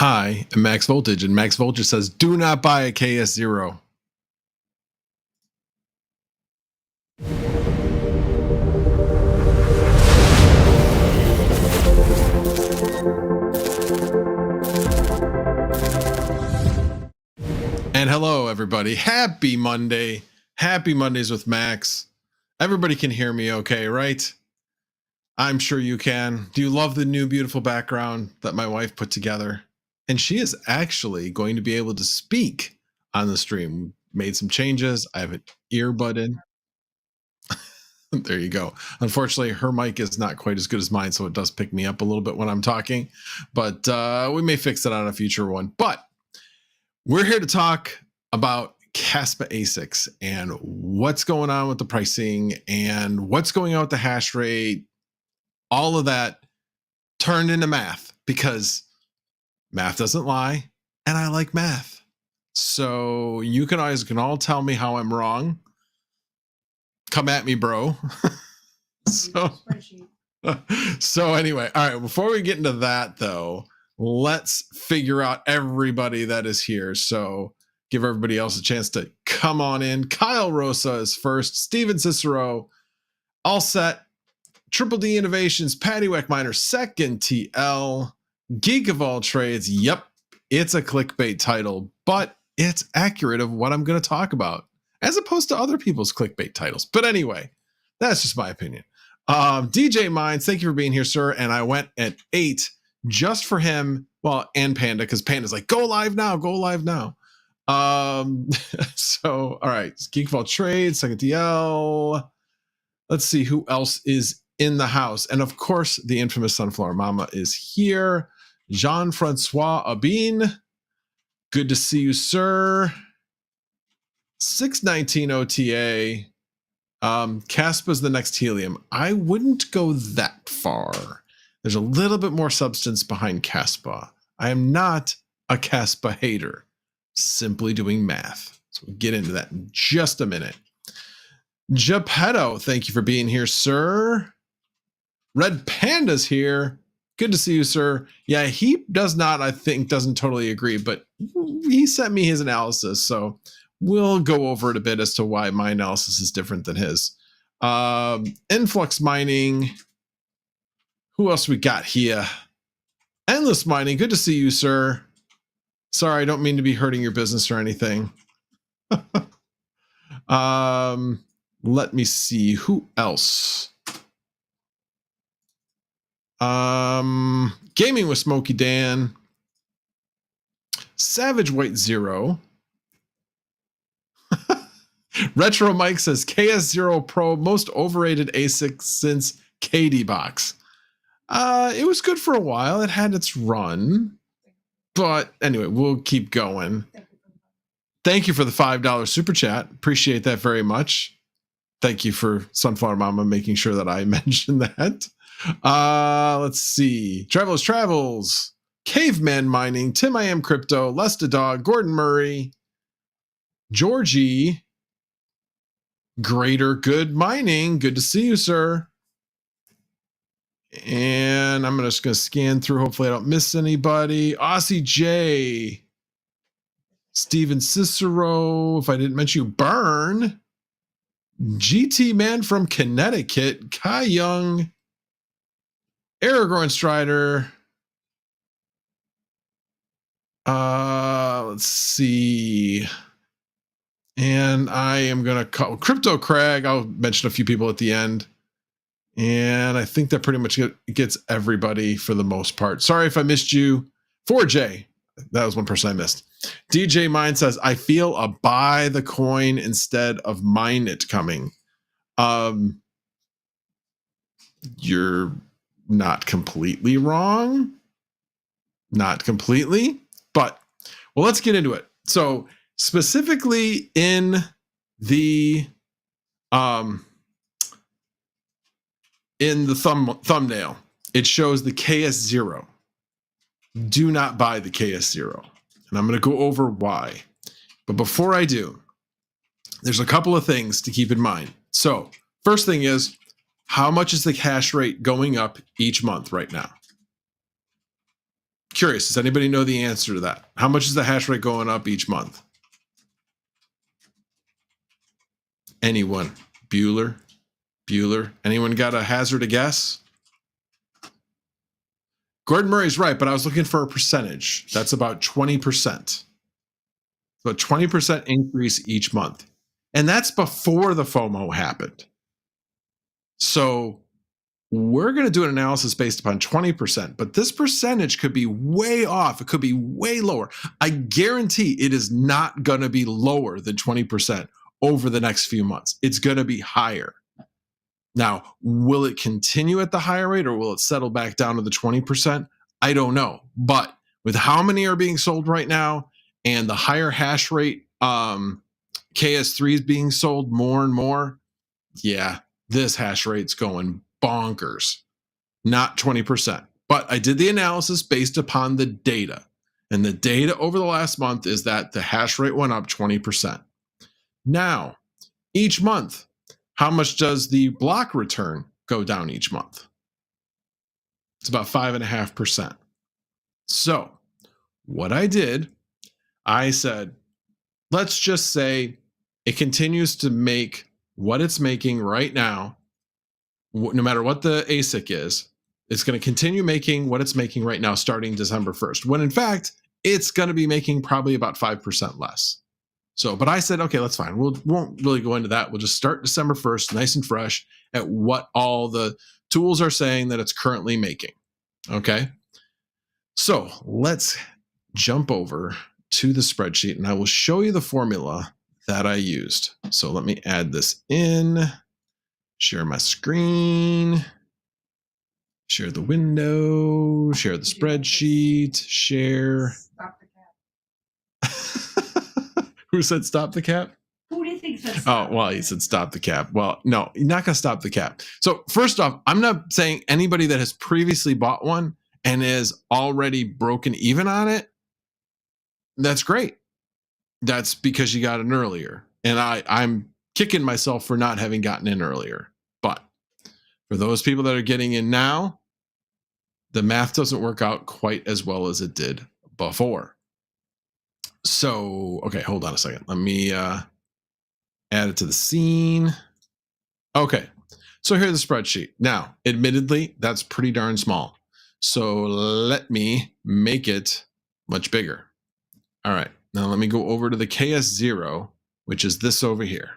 I am Max Voltage, and Max Voltage says, do not buy a KS0. And hello, everybody. Happy Monday. Happy Mondays with Max. Everybody can hear me okay, right? I'm sure you can. Do you love the new beautiful background that my wife put together? And she is actually going to be able to speak on the stream. Made some changes. I have an earbud in. There you go. Unfortunately, her mic is not quite as good as mine, so it does pick me up a little bit when I'm talking. But we may fix it on a future one. But we're here to talk about Caspa ASICs and what's going on with the pricing and what's going on with the hash rate. All of that turned into math because math doesn't lie, and I like math. So you can all tell me how I'm wrong. Come at me, bro. So anyway, all right, before we get into that though, let's figure out everybody that is here. So give everybody else a chance to come on in. Kyle Rosa is first. Steven Cicero, all set. Triple D Innovations, Patty Weckminer, second. TL, Geek of All Trades. Yep, it's a clickbait title, but it's accurate of what I'm going to talk about, as opposed to other people's clickbait titles. But anyway, that's just my opinion. DJ Minds, thank you for being here, sir. And I went at 8 just for him. Well, and Panda, because Panda's like, go live now, go live now. So, all right, Geek of All Trades, second TL. Let's see who else is in the house. And of course, the infamous Sunflower Mama is here. Jean-Francois Abin, good to see you, sir. 619 OTA. Caspa's the next helium. I wouldn't go that far. There's a little bit more substance behind Caspa. I am not a Caspa hater, simply doing math. So we'll get into that in just a minute. Geppetto, thank you for being here, sir. Red Panda's here. Good to see you, sir. Yeah, he does not, I think, doesn't totally agree, but he sent me his analysis, so we'll go over it a bit as to why my analysis is different than his. Influx Mining. Who else we got here? Endless Mining. Good to see you, sir. Sorry, I don't mean to be hurting your business or anything. Let me see. Who else? Gaming with Smokey Dan. Savage White Zero. Retro Mike says KS0 Pro, most overrated ASIC since KD Box. It was good for a while. It had its run. But anyway, we'll keep going. Thank you for the $5 super chat. Appreciate that very much. Thank you for Sunflower Mama making sure that I mentioned that. Let's see. Travelers Travels. Caveman Mining. Tim I Am Crypto. Lesta Dog. Gordon Murray. Georgie. Greater Good Mining. Good to see you, sir. And I'm just going to scan through. Hopefully I don't miss anybody. Aussie J. Steven Cicero. If I didn't mention you, Burn. GT Man from CanaKit. Kai Young. Aragorn Strider. Let's see. And I am going to call Crypto Craig. I'll mention a few people at the end. And I think that pretty much gets everybody for the most part. Sorry if I missed you. 4J. That was one person I missed. DJ Mine says, I feel a buy the coin instead of mine it coming. You're not completely wrong. Not completely. But, well, let's get into it. So, specifically in the thumbnail, it shows the KS0. Do not buy the KS0. And I'm going to go over why. But before I do, there's a couple of things to keep in mind. So, first thing is, how much is the hash rate going up each month right now? Curious, does anybody know the answer to that? How much is the hash rate going up each month? Anyone? Bueller? Anyone got a hazard a guess? Gordon Murray's right, but I was looking for a percentage. That's about 20%. So a 20% increase each month. And that's before the FOMO happened. So we're going to do an analysis based upon 20%, but this percentage could be way off. It could be way lower. I guarantee it is not going to be lower than 20% over the next few months. It's going to be higher. Now, will it continue at the higher rate or will it settle back down to the 20%? I don't know. But with how many are being sold right now and the higher hash rate KS3 is being sold more and more, yeah, this hash rate's going bonkers. Not 20%. But I did the analysis based upon the data. And the data over the last month is that the hash rate went up 20%. Now, each month, how much does the block return go down each month? It's about 5.5%. So what I did, I said, let's just say it continues to make what it's making right now, no matter what the ASIC is, it's going to continue making what it's making right now starting December 1st, when in fact, it's going to be making probably about 5% less. So, but I said, okay, that's fine. We won't really go into that. We'll just start December 1st, nice and fresh at what all the tools are saying that it's currently making. Okay. So let's jump over to the spreadsheet and I will show you the formula that I used. So let me add this in, share my screen, share the window, share the spreadsheet, share. Stop the cap. Who said stop the cap? Who do you think said stop? Oh, well, he said stop the cap. Well, no, you're not going to stop the cap. So first off, I'm not saying anybody that has previously bought one and is already broken even on it, that's great. That's because you got in earlier. And I'm kicking myself for not having gotten in earlier. But for those people that are getting in now, the math doesn't work out quite as well as it did before. So, okay, hold on a second. Let me add it to the scene. Okay, so here's the spreadsheet. Now, admittedly, that's pretty darn small. So let me make it much bigger. All right, now let me go over to the KS0, which is this over here.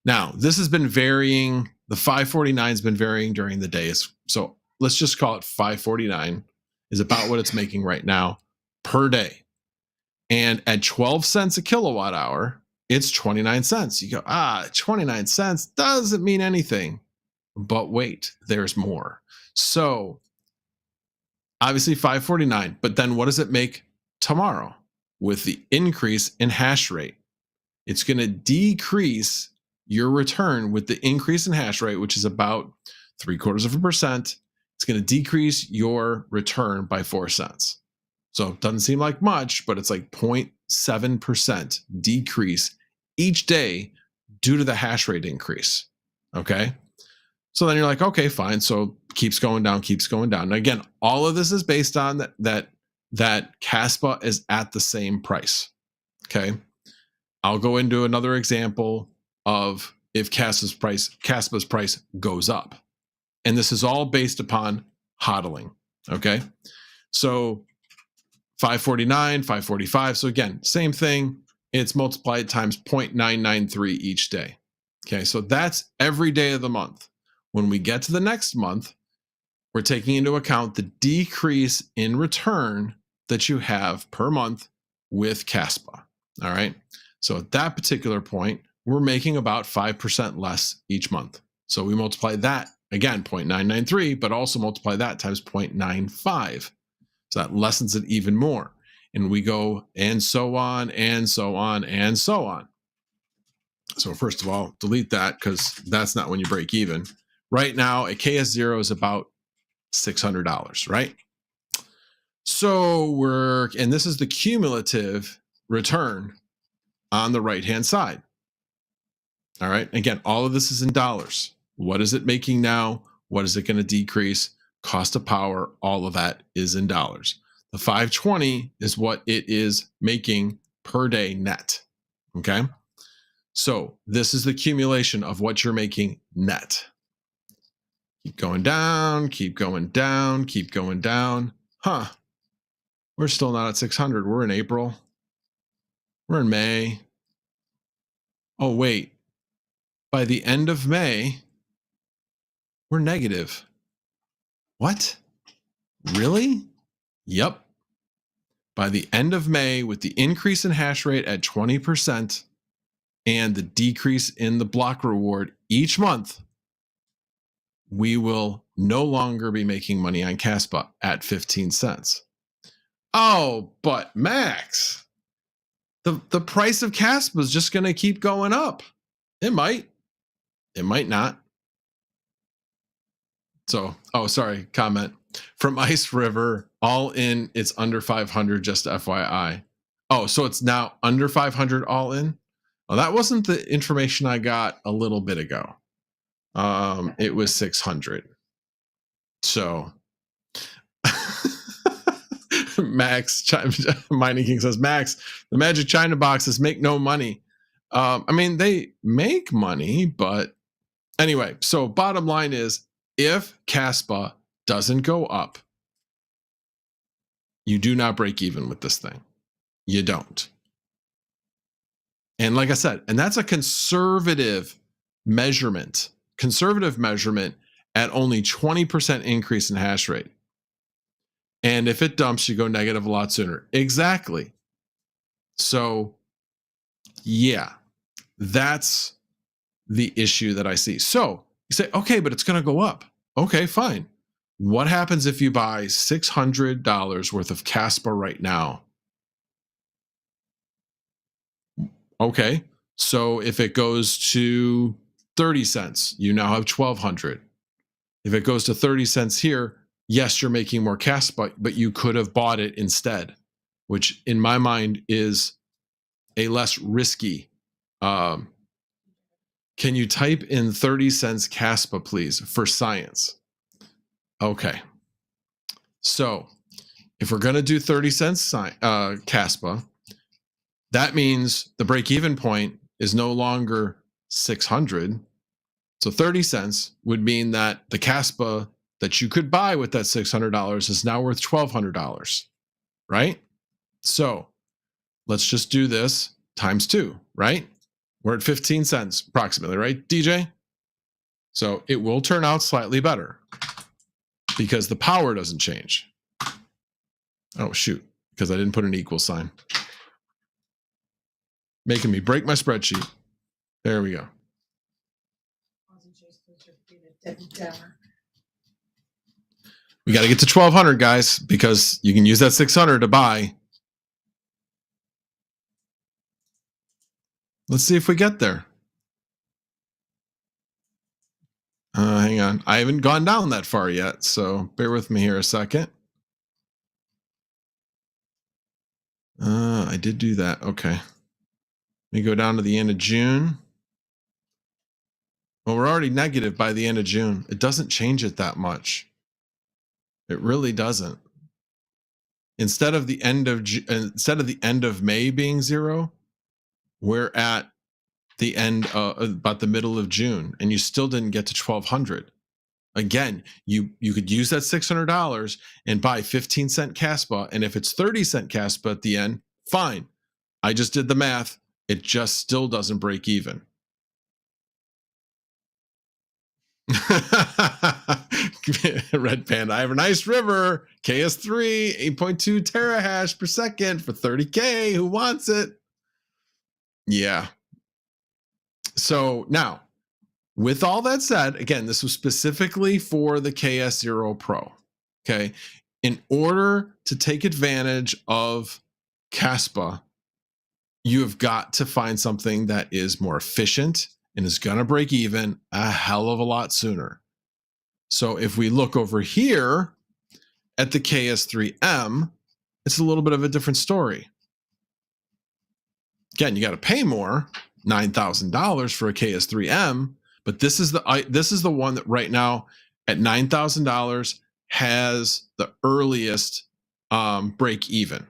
Now, this has been varying. The 549 has been varying during the day. So let's just call it 549 is about what it's making right now per day. And at 12 cents a kilowatt hour, it's 29 cents. You go, 29 cents doesn't mean anything. But wait, there's more. So obviously 549, but then what does it make tomorrow with the increase in hash rate? It's going to decrease your return with the increase in hash rate, which is about 0.75%. It's going to decrease your return by 4 cents. So it doesn't seem like much, but it's like 0.7% decrease each day due to the hash rate increase. Okay. So then you're like, okay, fine. So keeps going down, keeps going down. And again, all of this is based on that Caspa is at the same price. Okay. I'll go into another example of if Caspa's price goes up. And this is all based upon hodling. Okay. So 549, 545. So again, same thing. It's multiplied times 0.993 each day. Okay, so that's every day of the month. When we get to the next month, we're taking into account the decrease in return that you have per month with Caspa. All right. So at that particular point, we're making about 5% less each month. So we multiply that again, 0.993, but also multiply that times 0.95. So that lessens it even more. And we go and so on and so on and so on. So first of all, delete that because that's not when you break even. Right now, a KS0 is about $600, right? So and this is the cumulative return on the right-hand side. All right. Again, all of this is in dollars. What is it making now? What is it going to decrease? Cost of power, all of that is in dollars. The 520 is what it is making per day net. Okay. So this is the accumulation of what you're making net. Keep going down, keep going down, keep going down. Huh. We're still not at 600. We're in April. We're in May. Oh, wait. By the end of May, we're negative. What? Really? Yep. By the end of May, with the increase in hash rate at 20% and the decrease in the block reward each month, we will no longer be making money on Caspa at 15 cents. Oh, but Max, the price of Caspa is just going to keep going up. It might not. So, oh, sorry, comment from Ice River, all in, it's under 500, just FYI. Oh, so it's now under 500 all in? Well, that wasn't the information I got a little bit ago. It was 600. So Max, Mining King says, Max, the Magic China boxes make no money. I mean, they make money, but anyway, so bottom line is, if Caspa doesn't go up, you do not break even with this thing. You don't. And like I said, and that's a conservative measurement at only 20% increase in hash rate. And if it dumps, you go negative a lot sooner. Exactly. So yeah, that's the issue that I see. So you say, okay, but it's going to go up. Okay, fine. What happens if you buy $600 worth of Caspa right now? Okay, so if it goes to 30 cents, you now have 1,200. If it goes to 30 cents here, yes, you're making more Caspa, but you could have bought it instead, which in my mind is a less risky. Can you type in 30 cents Caspa, please, for science? Okay. So if we're going to do 30 cents Caspa, that means the break-even point is no longer 600. So 30 cents would mean that the Caspa that you could buy with that $600 is now worth $1,200, right? So let's just do this times 2, right? We're at 15 cents approximately, right, DJ? So it will turn out slightly better because the power doesn't change. Oh, shoot, because I didn't put an equal sign. Making me break my spreadsheet. There we go. We got to get to 1,200, guys, because you can use that 600 to buy. Let's see if we get there. Hang on. I haven't gone down that far yet, so bear with me here a second. I did do that. Okay. Let me go down to the end of June. Well, we're already negative by the end of June. It doesn't change it that much. It really doesn't. Instead of the end of May being 0, we're at the end about the middle of June, and you still didn't get to 1,200. Again, you could use that $600 and buy 15 cent Caspa, and if it's 30 cent Caspa at the end, fine. I just did the math. It just still doesn't break even. Red Panda, I have a nice river, KS3, 8.2 terahash per second for 30K. Who wants it? Yeah. So now, with all that said, again, this was specifically for the KS0 Pro. Okay. In order to take advantage of Caspa, you have got to find something that is more efficient and is going to break even a hell of a lot sooner. So if we look over here at the KS3M, it's a little bit of a different story. Again, you got to pay more, $9,000 for a KS3M, but this is the one that right now at $9,000 has the earliest break even.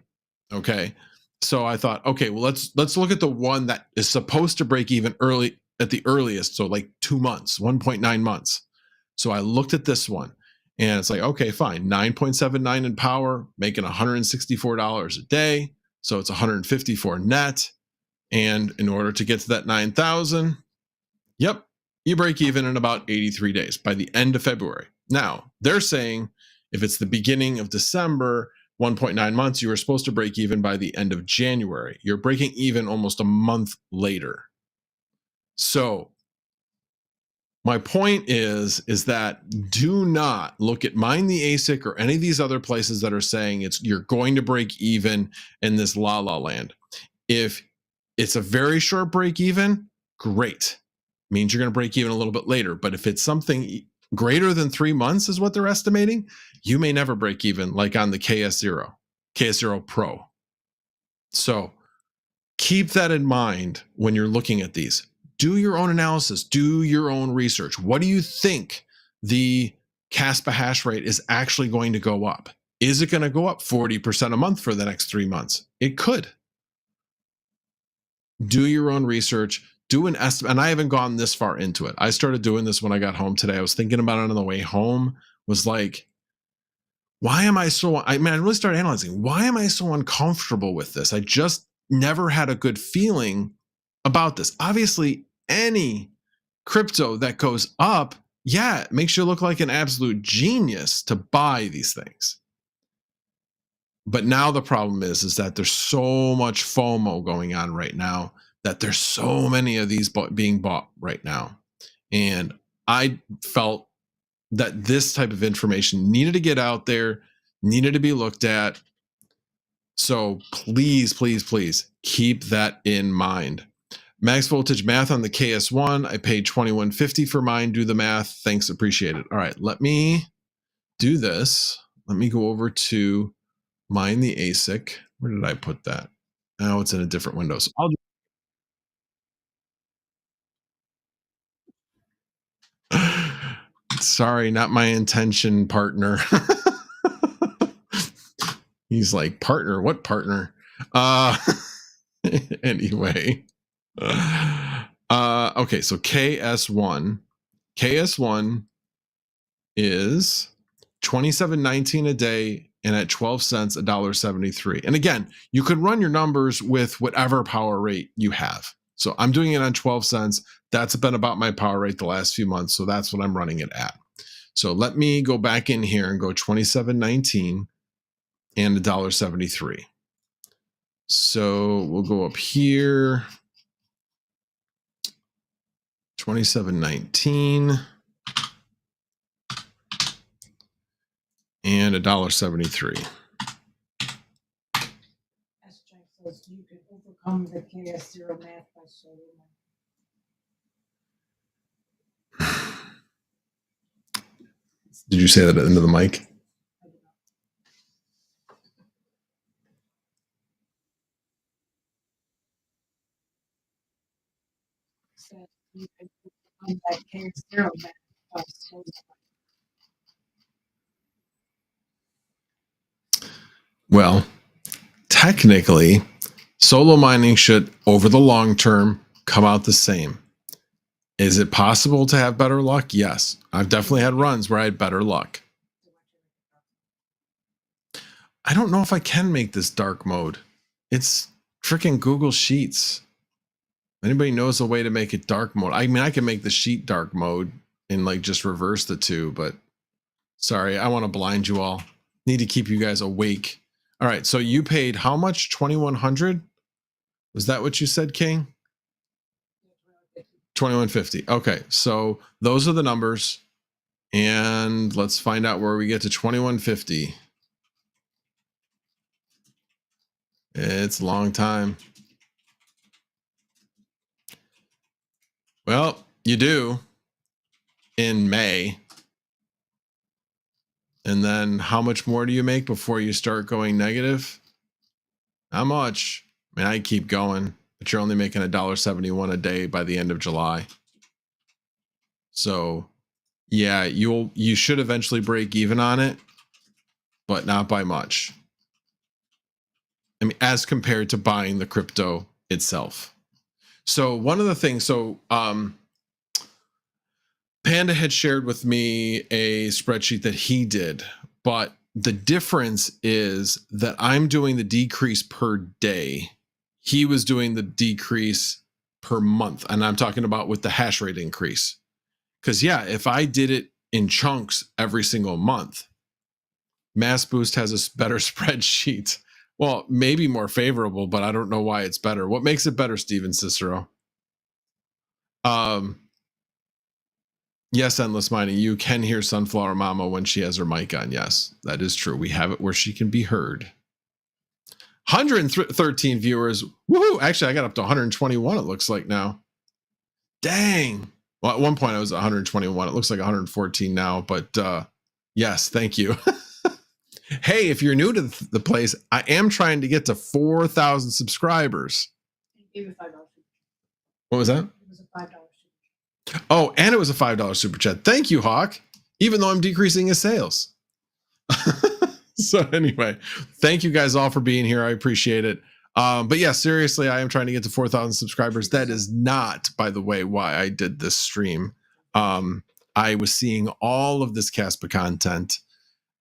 Okay. So I thought, okay, well, let's look at the one that is supposed to break even early at the earliest. So like 2 months, 1.9 months. So I looked at this one and it's like, okay, fine. 9.79 in power, making $164 a day. So it's 154 net. And in order to get to that 9,000, yep, you break even in about 83 days by the end of February. Now, they're saying if it's the beginning of December, 1.9 months, you were supposed to break even by the end of January. You're breaking even almost a month later. So my point is that do not look at Mine the ASIC or any of these other places that are saying you're going to break even in this la la land. If it's a very short break even, great. Means you're going to break even a little bit later. But if it's something greater than 3 months is what they're estimating, you may never break even, like on the KS0 Pro. So keep that in mind when you're looking at these. Do your own analysis, do your own research. What do you think the Caspa hash rate is actually going to go up? Is it going to go up 40% a month for the next 3 months? It could. Do your own research, do an estimate. And I haven't gone this far into it. I started doing this when I got home today. I was thinking about it on the way home, was like, why am I so, I really started analyzing, why am I so uncomfortable with this? I just never had a good feeling about this. Obviously, any crypto that goes up, yeah, it makes you look like an absolute genius to buy these things. But now the problem is that there's so much FOMO going on right now, that there's so many of these being bought right now. And I felt that this type of information needed to get out there, needed to be looked at. So please, please, please keep that in mind. Max voltage math on the KS1. I paid $21.50 for mine. Do the math. Thanks. Appreciate it. All right. Let me do this. Let me go over to Mine the ASIC. Where did I put that? Now it's in a different window. So sorry, not my intention, partner. He's like, partner, what partner? Anyway. Okay, so KS1 is $27.19 a day, and at 12 cents, $1.73. And again, you can run your numbers with whatever power rate you have. So I'm doing it on 12 cents. That's been about my power rate the last few months. So that's what I'm running it at. So let me go back in here and go $27.19 and $1.73. So we'll go up here. $27.19 and $1.73. You can overcome the KS0 math by solo mining. Did you say that into the mic? So you can overcome that KS0 math by solo mining. Well, technically, solo mining should, over the long term, come out the same. Is it possible to have better luck? Yes. I've definitely had runs where I had better luck. I don't know if I can make this dark mode. It's freaking Google Sheets. Anybody knows a way to make it dark mode? I mean, I can make the sheet dark mode and like just reverse the two, but sorry, I want to blind you all. Need to keep you guys awake. All right, so you paid how much? 2,100? Was that what you said, King? 2150. Okay, so those are the numbers, and let's find out where we get to 2150. It's a long time. Well, you do in May. And then how much more do you make before you start going negative? Not much. I mean, I keep going, but you're only making $1.71 a day by the end of July. So yeah, you should eventually break even on it, but not by much. as compared to buying the crypto itself. So one of the things, Panda had shared with me a spreadsheet that he did, but the difference is that I'm doing the decrease per day. He was doing the decrease per month. And I'm talking about with the hash rate increase. Because yeah, if I did it in chunks every single month, Mass Boost has a better spreadsheet. Well, maybe more favorable, but I don't know why it's better. What makes it better, Steven Cicero? Yes, Endless Mining, you can hear Sunflower Mama when she has her mic on. Yes, that is true. We have it where she can be heard. 113 viewers. Woohoo! Actually, I got up to 121, it looks like now. Dang. Well, at one point I was 121. It looks like 114 now, but yes, thank you. Hey, if you're new to the place, I am trying to get to 4,000 subscribers. What was that? It was a $5 super chat. Oh, and it was a $5 super chat. Thank you, Hawk. Even though I'm decreasing his sales. So anyway, thank you guys all for being here. I appreciate it. But yeah, seriously, I am trying to get to 4,000 subscribers. That is not, by the way, why I did this stream. I was seeing all of this Caspa content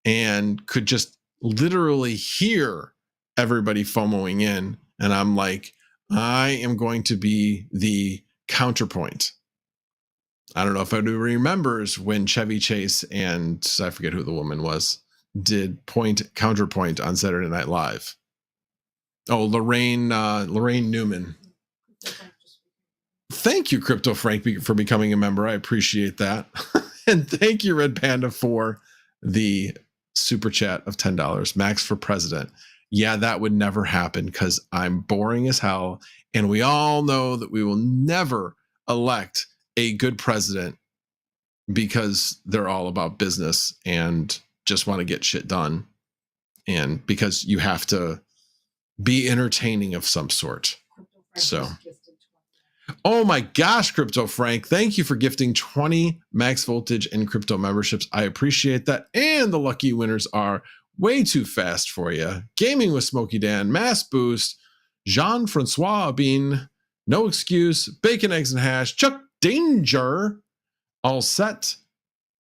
and could just literally hear everybody FOMOing in. And I'm like, I am going to be the counterpoint. I don't know if anybody remembers when Chevy Chase and I forget who the woman was, did counterpoint on Saturday Night Live. Oh, Lorraine Newman. Thank you, Crypto Frank, for becoming a member. I appreciate that. And thank you, Red Panda, for the super chat of $10. Max for president. Yeah, that would never happen because I'm boring as hell. And we all know that we will never elect a good president because they're all about business and just want to get shit done. And because you have to be entertaining of some sort. So, oh my gosh, Crypto Frank, thank you for gifting 20 Max Voltage and crypto memberships. I appreciate that. And the lucky winners are Way Too Fast for You, Gaming with Smokey Dan, Mass Boost, Jean-Francois Bean, No Excuse, Bacon, Eggs, and Hash, Chuck Danger, All Set,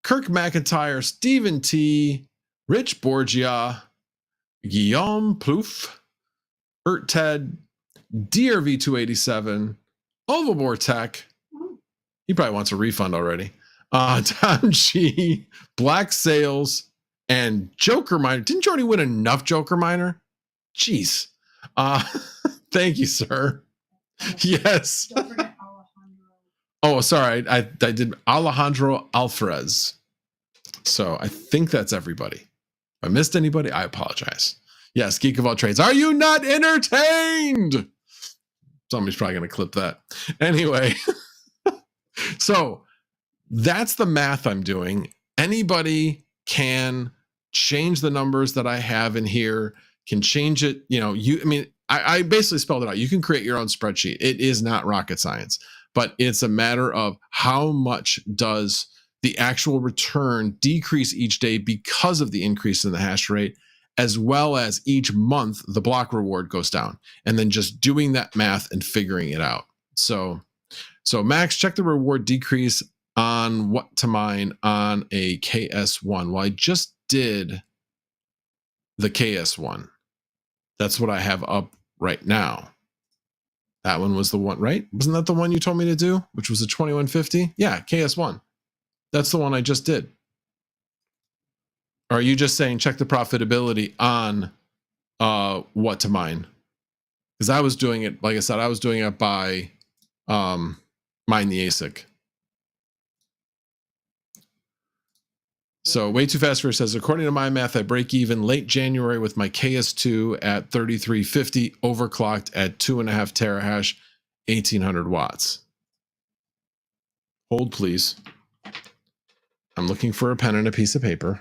Kirk McIntyre, Stephen T, Rich Borgia, Guillaume Plouffe, Ted, DRV287, Ovabor Tech. He probably wants a refund already. Tom G, Black Sales, and Joker Miner. Didn't you already win enough Joker Miner? Jeez. Thank you, sir. Yes. Oh, sorry. I did Alejandro Alvarez. So I think that's everybody. If I missed anybody, I apologize. Yes, Geek of All Trades. Are you not entertained? Somebody's probably going to clip that. Anyway, so that's the math I'm doing. Anybody can change the numbers that I have in here, can change it. I basically spelled it out. You can create your own spreadsheet. It is not rocket science, but it's a matter of how much does the actual return decrease each day because of the increase in the hash rate, as well as each month the block reward goes down, and then just doing that math and figuring it out. So Max, check the reward decrease on what to mine on a KS1. Well, I just did the KS1. That's what I have up right now. That one was the one, right? Wasn't that the one you told me to do, which was a 2150? Yeah, KS1. That's the one I just did. Or are you just saying check the profitability on what to mine? Because I was doing it, like I said, I was doing it by mine the ASIC. So Way Too Fast for says, according to my math, I break even late January with my KS2 at 3350, overclocked at 2.5 terahash, 1800 watts. Hold, please. I'm looking for a pen and a piece of paper.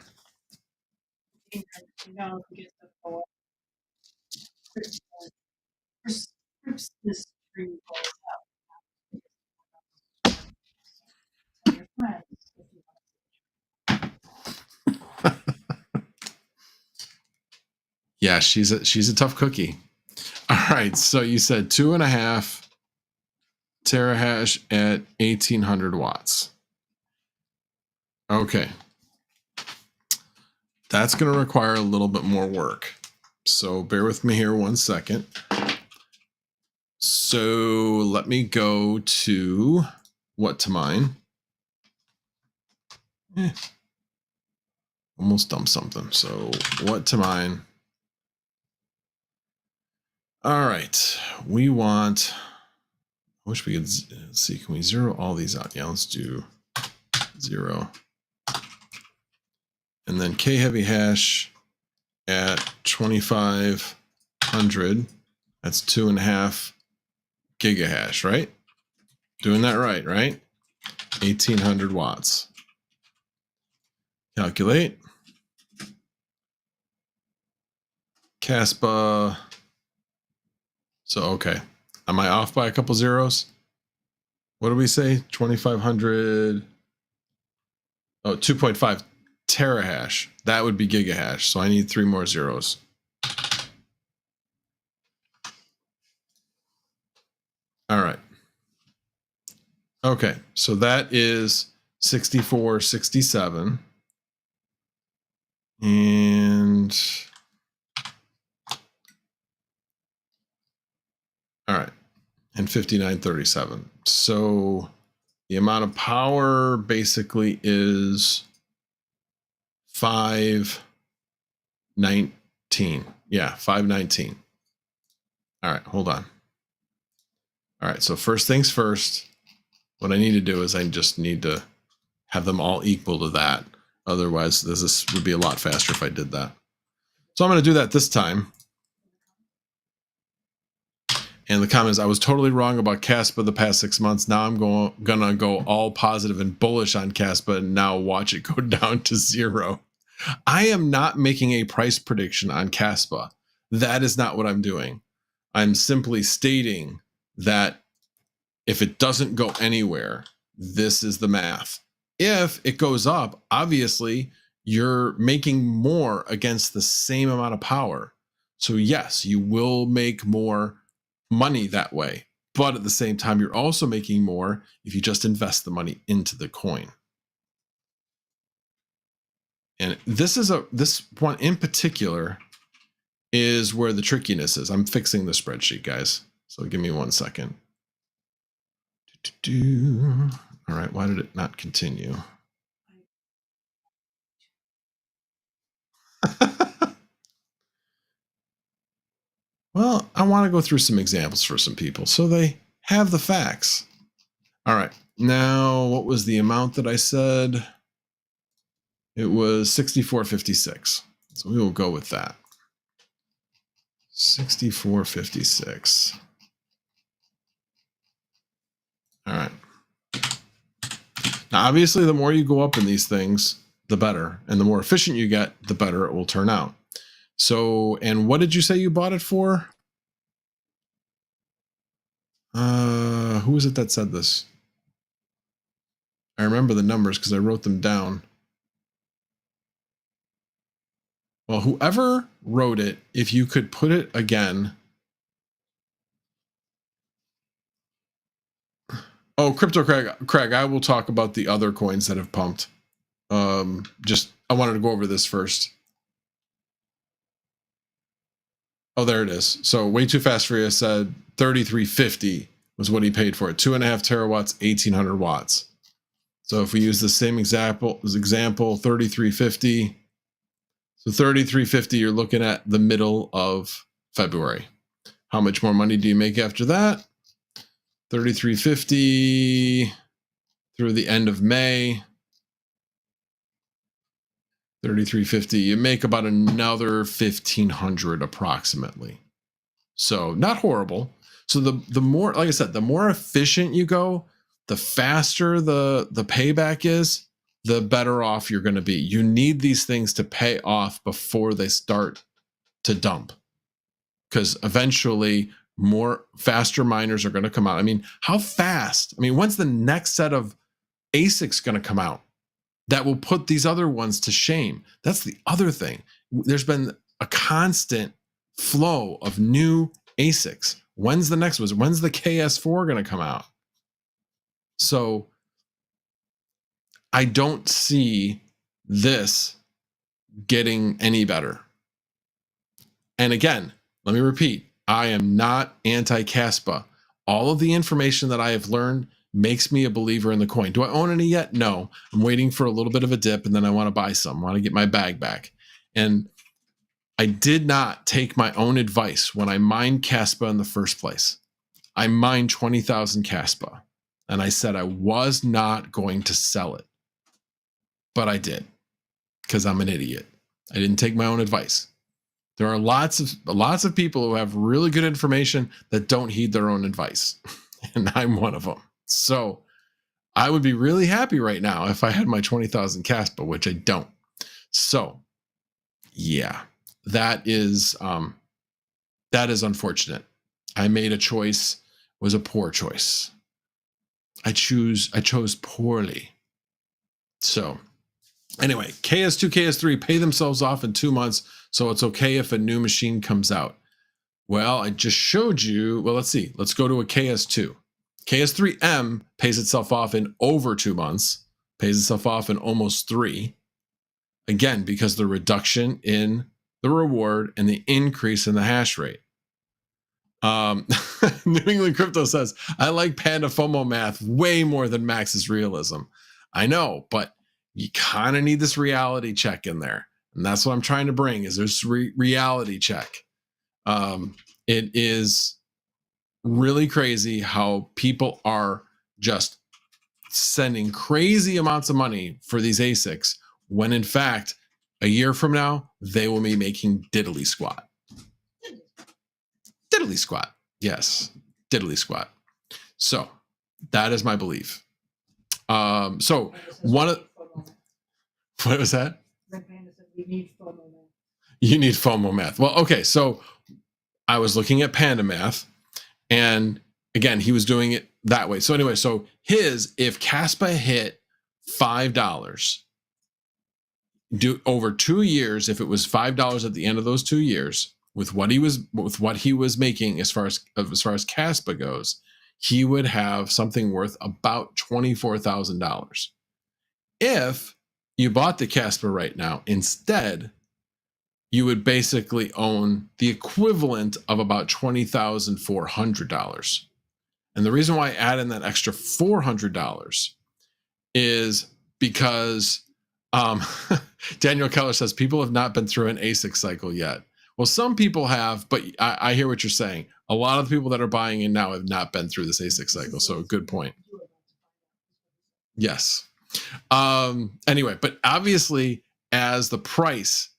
Yeah, she's a tough cookie. All right, so you said 2.5 terahash at 1800 watts. Okay. That's going to require a little bit more work. So bear with me here 1 second. So let me go to what to mine. Almost dumped something. So what to mine. All right. We want, I wish we could see, can we zero all these out? Yeah, let's do 0. And then K heavy hash at 2500. That's 2.5 gigahash, right? Doing that right, right? 1800 watts. Calculate. Kaspa. So, okay. Am I off by a couple zeros? What do we say? 2500. Oh, 2.5 terahash. That would be gigahash. So I need 3 more zeros. All right. Okay. So that is 6467. And all right. And 5937. So the amount of power basically is 519. Yeah, 519. All right, hold on. All right, so first things first, what I need to do is I just need to have them all equal to that. Otherwise, this would be a lot faster if I did that. So I'm going to do that this time. And the comment is, I was totally wrong about Caspa the past 6 months. Now I'm gonna go all positive and bullish on Caspa and now watch it go down to 0. I am not making a price prediction on Caspa. That is not what I'm doing. I'm simply stating that if it doesn't go anywhere, this is the math. If it goes up, obviously you're making more against the same amount of power. So yes, you will make more money that way, but at the same time you're also making more if you just invest the money into the coin. And this one in particular is where the trickiness is. I'm fixing the spreadsheet, guys, so give me 1 second. All right, why did it not continue? Well, I want to go through some examples for some people so they have the facts. All right, now what was the amount that I said? It was 6456. So we will go with that. 6456. All right. Now, obviously, the more you go up in these things, the better. And the more efficient you get, the better it will turn out. So, and what did you say you bought it for? Who was it that said this? I remember the numbers because I wrote them down. Well, whoever wrote it, if you could put it again. Oh, Crypto Craig, I will talk about the other coins that have pumped. I wanted to go over this first. Oh, there it is. So way too fast for you said 3350 was what he paid for it. 2.5 terawatts, 1800 watts. So if we use the same example, 3350. So 3350, you're looking at the middle of February. How much more money do you make after that? 3350 through the end of May. 3350, you make about another 1500 approximately. So not horrible. So the more, like I said, the more efficient you go, the faster the payback is, the better off you're going to be. You need these things to pay off before they start to dump, because eventually faster miners are going to come out. I mean, how fast? I mean, when's the next set of ASICs going to come out that will put these other ones to shame? That's the other thing. There's been a constant flow of new ASICs. When's the next one? When's the KS4 going to come out? So I don't see this getting any better. And again, let me repeat, I am not anti-Caspa. All of the information that I have learned makes me a believer in the coin. Do I own any yet? No. I'm waiting for a little bit of a dip, and then I want to buy some. I want to get my bag back. And I did not take my own advice when I mined Caspa in the first place. I mined 20,000 Caspa, and I said I was not going to sell it. But I did, because I'm an idiot. I didn't take my own advice. There are lots of people who have really good information that don't heed their own advice. And I'm one of them. So I would be really happy right now if I had my 20,000 Caspa, which I don't. So yeah, that is unfortunate. I made a choice, was a poor choice. I chose poorly. So anyway, KS2, KS3 pay themselves off in 2 months, so it's okay if a new machine comes out. Well, I just showed you. Well, let's see. Let's go to a KS2. KS3M pays itself off in over 2 months, pays itself off in almost 3. Again, because the reduction in the reward and the increase in the hash rate. New England Crypto says, I like Panda FOMO math way more than Max's realism. I know, but you kind of need this reality check in there. And that's what I'm trying to bring, is this reality check. It is really crazy how people are just sending crazy amounts of money for these ASICs, when in fact, a year from now, they will be making diddly squat. Diddly squat. Yes, diddly squat. So that is my belief. So one of, what was that? You need FOMO math. You need FOMO math. Well, okay. So I was looking at Panda math, and again, he was doing it that way. So anyway, so if Caspa hit $5, over 2 years, if it was $5 at the end of those 2 years, with what he was making as far as Caspa goes, he would have something worth about $24,000. If you bought the Caspa right now, instead, you would basically own the equivalent of about $20,400. And the reason why I add in that extra $400 is because Daniel Keller says people have not been through an ASIC cycle yet. Well, some people have, but I hear what you're saying. A lot of the people that are buying in now have not been through this ASIC cycle. So good point. Yes. Anyway, but obviously, as the price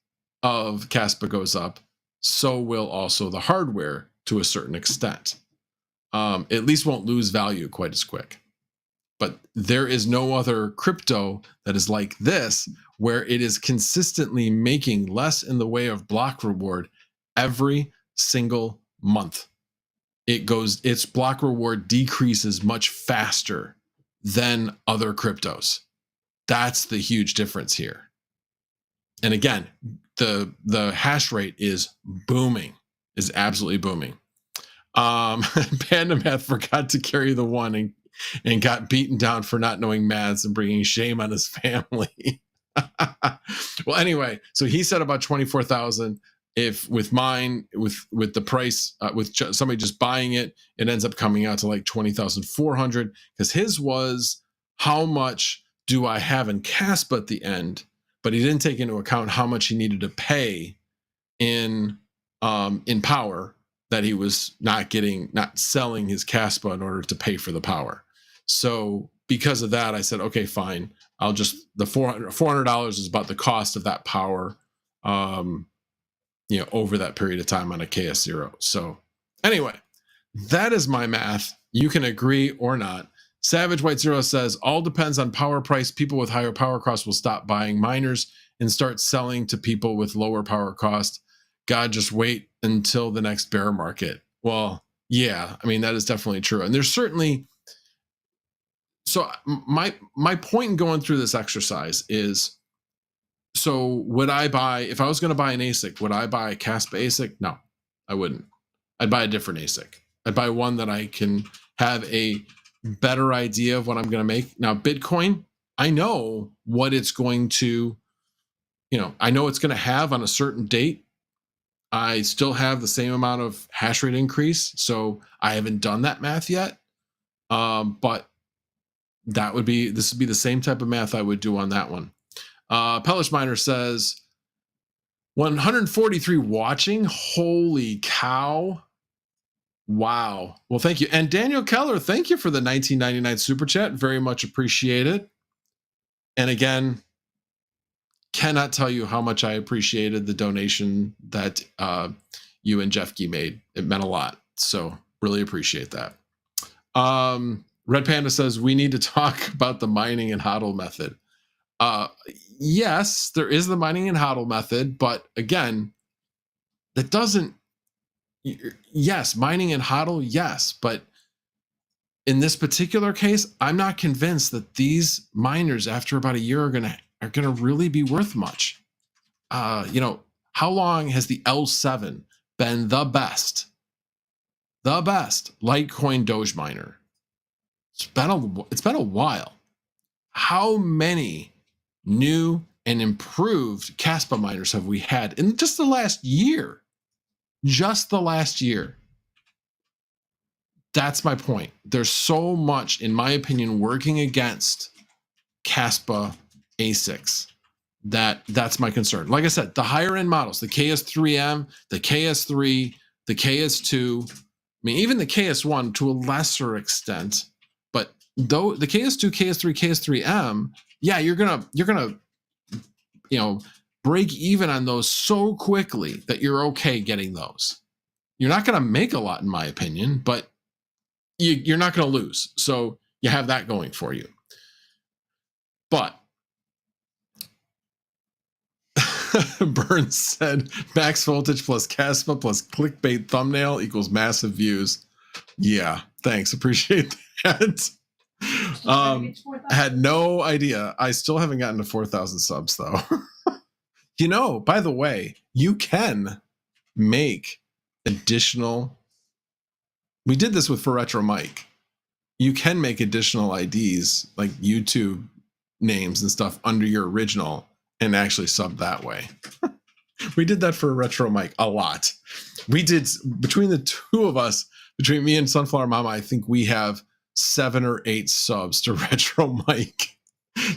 of Caspa goes up, so will also the hardware to a certain extent. At least won't lose value quite as quick. But there is no other crypto that is like this, where it is consistently making less in the way of block reward every single month. Its block reward decreases much faster than other cryptos. That's the huge difference here. And again, the hash rate is booming, is absolutely booming. Panda Math forgot to carry the one and got beaten down for not knowing maths and bringing shame on his family. Well, anyway, so he said about 24,000. If with mine, with the price, with somebody just buying it, it ends up coming out to like 20,400, because his was how much do I have in Caspa at the end, but he didn't take into account how much he needed to pay in power that he was not selling his Caspa in order to pay for the power. So because of that, I said, okay, fine. I'll just, the $400 is about the cost of that power, over that period of time on a KS0. So anyway, that is my math. You can agree or not. Savage White Zero says, all depends on power price. People with higher power costs will stop buying miners and start selling to people with lower power cost. God, just wait until the next bear market. Well, yeah, I mean, that is definitely true. And there's certainly, so my point in going through this exercise is, so would I buy, if I was going to buy an ASIC, would I buy a Caspa ASIC? No, I wouldn't. I'd buy a different ASIC. I'd buy one that I can have a better idea of what I'm going to make. Now, Bitcoin, I know what it's going to, I know it's going to have on a certain date. I still have the same amount of hash rate increase, so I haven't done that math yet. But this would be the same type of math I would do on that one. Pellish Miner says 143 watching. Holy cow. Wow. Well, thank you. And Daniel Keller, thank you for the 1999 super chat. Very much appreciated. And again, cannot tell you how much I appreciated the donation that you and Jeff Gee made. It meant a lot. So really appreciate that. Red Panda says we need to talk about the mining and hodl method. Yes, there is the mining and hodl method, but again, that doesn't. Yes, mining and hodl, yes, but in this particular case, I'm not convinced that these miners after about a year are gonna really be worth much. How long has the L7 been the best Litecoin Doge miner? It's been a while. How many new and improved Kaspa miners have we had in just the last year? Just the last year. That's my point. There's so much, in my opinion, working against Caspa ASICs. That's my concern. Like I said, the higher end models, the KS3M, the KS3, the KS2, I mean, even the KS1 to a lesser extent, but though the KS2, KS3, KS3M, yeah, you're gonna break even on those so quickly that you're okay getting those. You're not going to make a lot, in my opinion, but you're not going to lose. So you have that going for you. But Burns said max voltage plus Caspa plus clickbait thumbnail equals massive views. Yeah, thanks. Appreciate that. I had no idea. I still haven't gotten to 4,000 subs though. By the way, you can make additional. We did this with For Retro Mike. You can make additional IDs like YouTube names and stuff under your original and actually sub that way. We did that for Retro Mike a lot. We did, between the two of us, between me and Sunflower Mama, I think we have 7 or 8 subs to Retro Mike.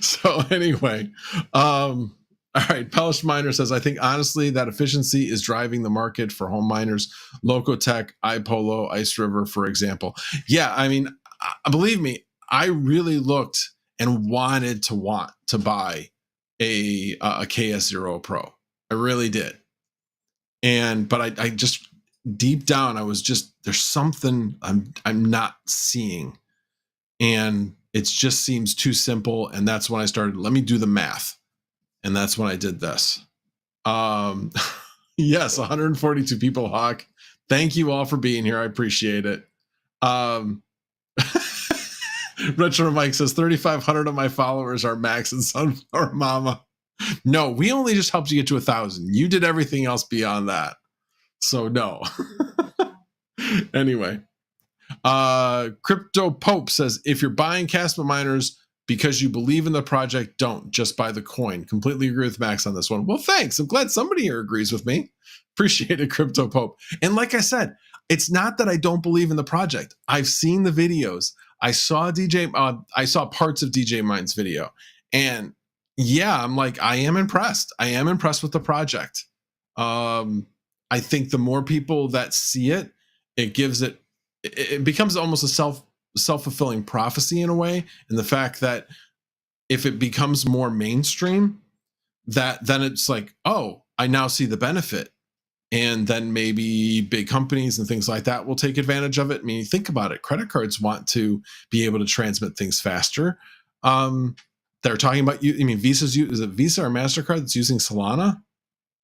So anyway, all right, Pellish Miner says, I think honestly that efficiency is driving the market for home miners. Locotech, iPolo, Ice River, for example. Yeah, I mean, believe me, I really looked and wanted to buy a KS0 Pro. I really did. But I just deep down, I was just, there's something I'm not seeing, and it just seems too simple. And that's when I started, let me do the math. And that's when I did this. Yes, 142 people, Hawk. Thank you all for being here. I appreciate it. Retro Mike says 3,500 of my followers are Max and Sunflower Mama. No, we only just helped you get to 1,000. You did everything else beyond that. So no. Anyway, Crypto Pope says, if you're buying Caspa miners because you believe in the project, don't just buy the coin. Completely agree with Max on this one. Well, thanks. I'm glad somebody here agrees with me. Appreciate it, Crypto Pope. And like I said, it's not that I don't believe in the project. I've seen the videos. I saw parts of DJ Mine's video, and yeah, I'm like, I am impressed. I am impressed with the project. I think the more people that see it, it becomes almost a self-fulfilling prophecy in a way. And the fact that if it becomes more mainstream, then it's like, oh, I now see the benefit. And then maybe big companies and things like that will take advantage of it. I mean, think about it. Credit cards want to be able to transmit things faster. They're talking about, is it Visa or MasterCard that's using Solana?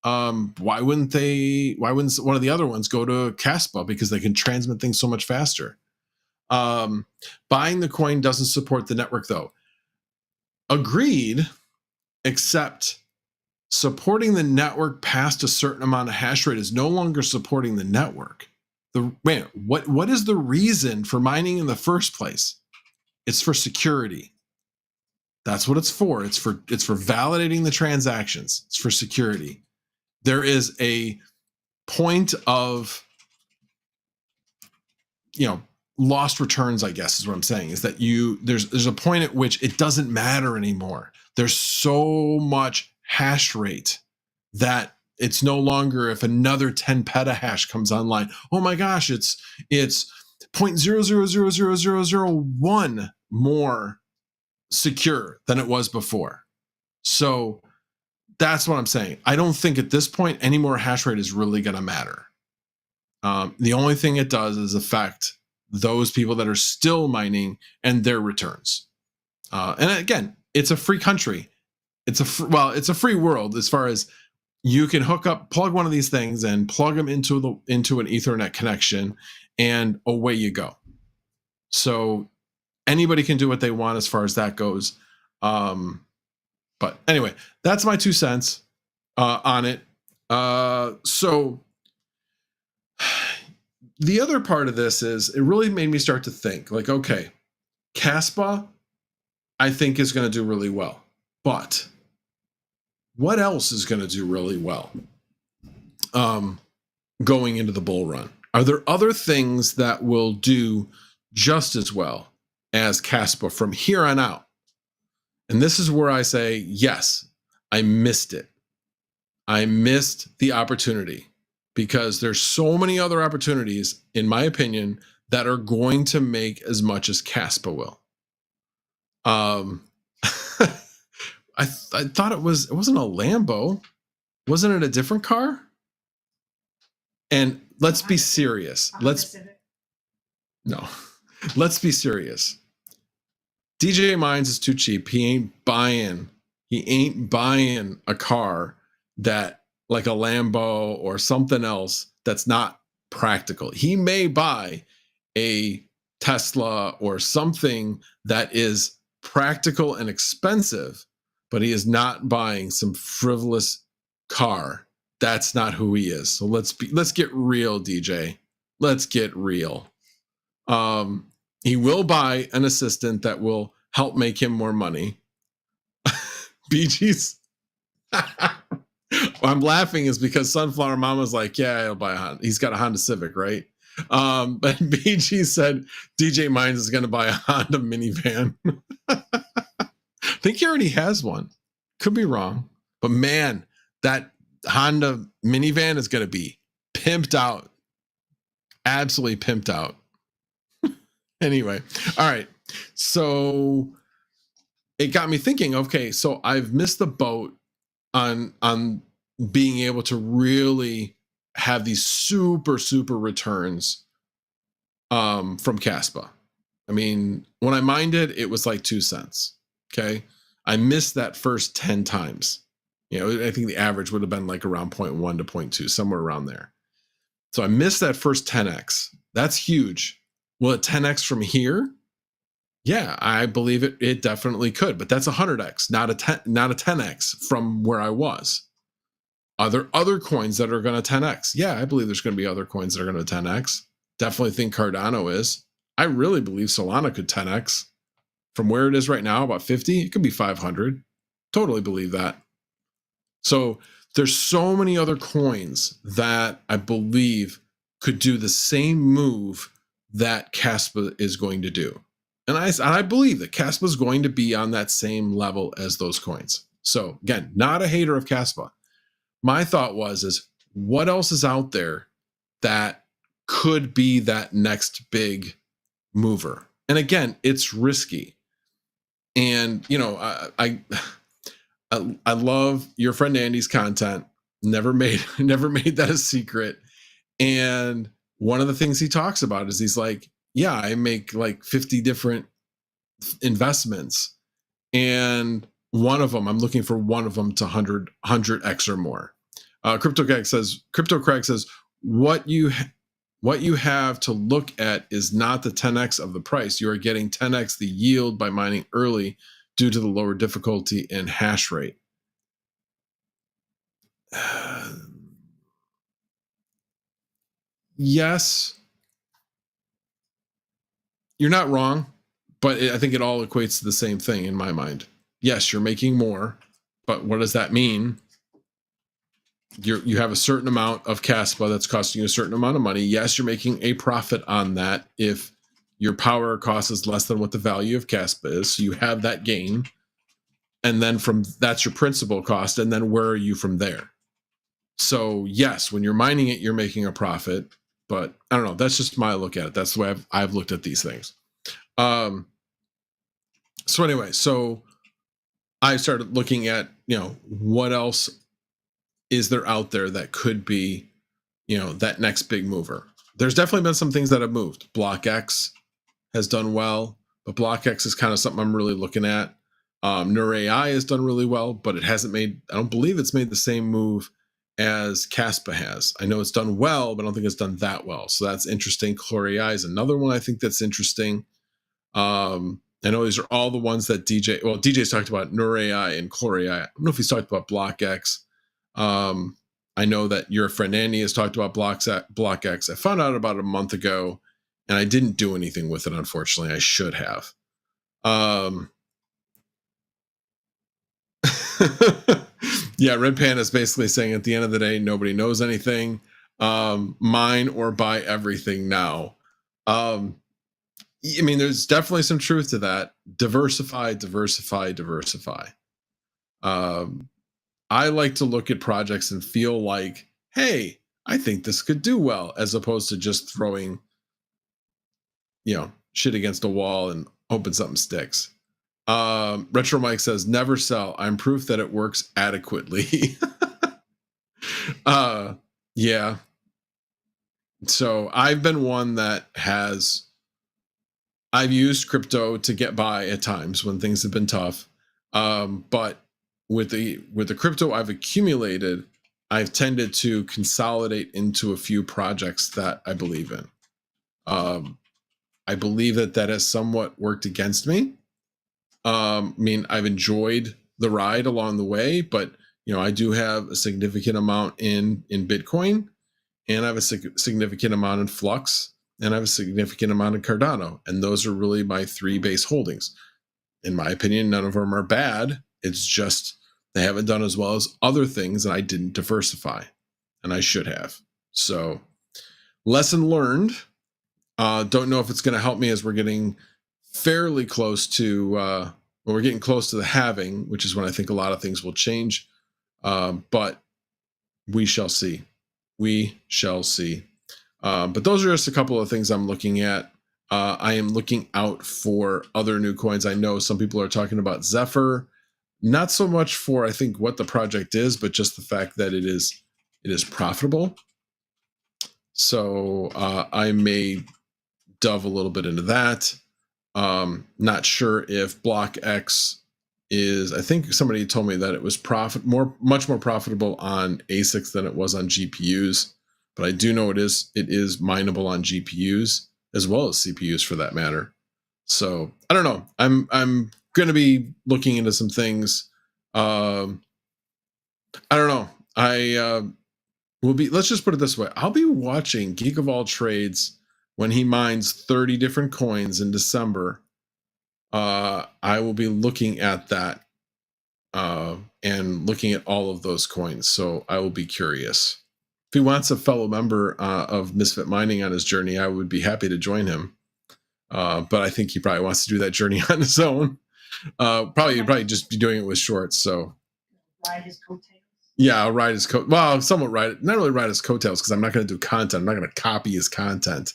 Why wouldn't one of the other ones go to Caspa, because they can transmit things so much faster? Buying the coin doesn't support the network though. Agreed, except supporting the network past a certain amount of hash rate is no longer supporting the network. what is the reason for mining in the first place? It's for security. That's what it's for. It's for validating the transactions. It's for security. There is a point of, lost returns, I guess is what I'm saying, is that there's a point at which it doesn't matter anymore. There's so much hash rate that it's no longer, if another 10 petahash comes online, oh my gosh, it's 0.0000001 more secure than it was before. So that's what I'm saying. I don't think at this point any more hash rate is really going to matter. The only thing it does is affect those people that are still mining and their returns. And again, it's a free country. It's a free world as far as you can plug one of these things and plug them into an Ethernet connection, and away you go. So anybody can do what they want as far as that goes. But anyway, that's my 2 cents on it. So the other part of this is it really made me start to think, like, okay, Caspa, I think, is going to do really well. But what else is going to do really well going into the bull run? Are there other things that will do just as well as Caspa from here on out? And this is where I say, yes, I missed it. I missed the opportunity, because there's so many other opportunities, in my opinion, that are going to make as much as Caspa will. I thought it wasn't a Lambo. Wasn't it a different car? And let's be serious. Let's be serious. DJ Mines is too cheap. He ain't buying a car that, like a Lambo or something else, that's not practical. He may buy a Tesla or something that is practical and expensive, but he is not buying some frivolous car. That's not who he is. So let's get real, DJ. Let's get real. He will buy an assistant that will help make him more money. BG's I'm laughing is because Sunflower Mama's like, yeah, he'll buy a Honda. He's got a Honda Civic, right? But BG said DJ Mines is going to buy a Honda minivan. I think he already has one. Could be wrong. But man, that Honda minivan is going to be pimped out. Absolutely pimped out. Anyway, all right. So it got me thinking, okay, so I've missed the boat on being able to really have these super returns from Caspa. I mean, when I mined it, it was like 2 cents. Okay. I missed that first 10 times. I think the average would have been like around 0.1 to 0.2, somewhere around there. So I missed that first 10x. That's huge. Will it 10x from here? Yeah, I believe it definitely could, but that's 100x, not a 10x from where I was. Are there other coins that are going to 10x? Yeah, I believe there's going to be other coins that are going to 10x. Definitely think Cardano is. I really believe Solana could 10x. From where it is right now, about 50, it could be 500. Totally believe that. So there's so many other coins that I believe could do the same move that Caspa is going to do. And I believe that Caspa is going to be on that same level as those coins. So again, not a hater of Caspa. My thought is what else is out there that could be that next big mover? And again, it's risky. And, I love your friend Andy's content. Never made that a secret. And one of the things he talks about is he's like, yeah, I make like 50 different investments. And one of them, I'm looking for one of them to 100x or more. Crypto Craig says, what you have to look at is not the 10x of the price. You are getting 10x the yield by mining early due to the lower difficulty and hash rate. Yes, you're not wrong, but I think it all equates to the same thing in my mind. Yes, you're making more, but what does that mean? You have a certain amount of Caspa that's costing you a certain amount of money. Yes, you're making a profit on that if your power cost is less than what the value of Caspa is. So you have that gain. And then that's your principal cost. And then where are you from there? So yes, when you're mining it, you're making a profit. But I don't know. That's just my look at it. That's the way I've looked at these things. So anyway, so I started looking at, what else is there out there that could be, that next big mover. There's definitely been some things that have moved. BlockX has done well, but BlockX is kind of something I'm really looking at. NeurAI has done really well, but it hasn't made, I don't believe it's made the same move as Caspa has. I know it's done well, but I don't think it's done that well. So that's interesting. ChlorAI is another one I think that's interesting. I know these are all the ones that DJ's talked about NeurAI and ChlorAI. I don't know if he's talked about BlockX. I know that your friend Andy has talked about BlockX. I found out about a month ago, and I didn't do anything with it, unfortunately. I should have. Yeah, Red Panda is basically saying at the end of the day, nobody knows anything. Mine or buy everything now. I mean, there's definitely some truth to that. Diversify. I like to look at projects and feel like, hey, I think this could do well, as opposed to just throwing, shit against a wall and hoping something sticks. Retro Mike says, never sell. I'm proof that it works adequately. Yeah. So I've been one that I've used crypto to get by at times when things have been tough. But with the crypto I've accumulated, I've tended to consolidate into a few projects that I believe in. I believe that has somewhat worked against me. I mean, I've enjoyed the ride along the way, but I do have a significant amount in Bitcoin, and I have a significant amount in Flux, and I have a significant amount in Cardano, and those are really my three base holdings. In my opinion, none of them are bad. It's just they haven't done as well as other things, and I didn't diversify, and I should have. So, lesson learned. Don't know if it's going to help me as we're getting fairly close to we're getting close to the halving, which is when I think a lot of things will change. But we shall see. We shall see. But those are just a couple of things I'm looking at. I am looking out for other new coins. I know some people are talking about Zephyr, not so much for I think what the project is, but just the fact that it is profitable. So I may delve a little bit into that. Not sure if BlockX is, I think somebody told me that it was much more profitable on ASICs than it was on GPUs, but I do know it is mineable on GPUs as well as CPUs for that matter. So I don't know. I'm going to be looking into some things. I don't know. I will be, let's just put it this way. I'll be watching Geek of All Trades when he mines 30 different coins in December. I will be looking at that and looking at all of those coins. So I will be curious. If he wants a fellow member of Misfit Mining on his journey, I would be happy to join him. But I think he probably wants to do that journey on his own. Probably just be doing it with shorts. So Ride his coattails. Yeah, I'll ride his coat. Well, somewhat ride it. Not really ride his coattails because I'm not going to do content. I'm not going to copy his content.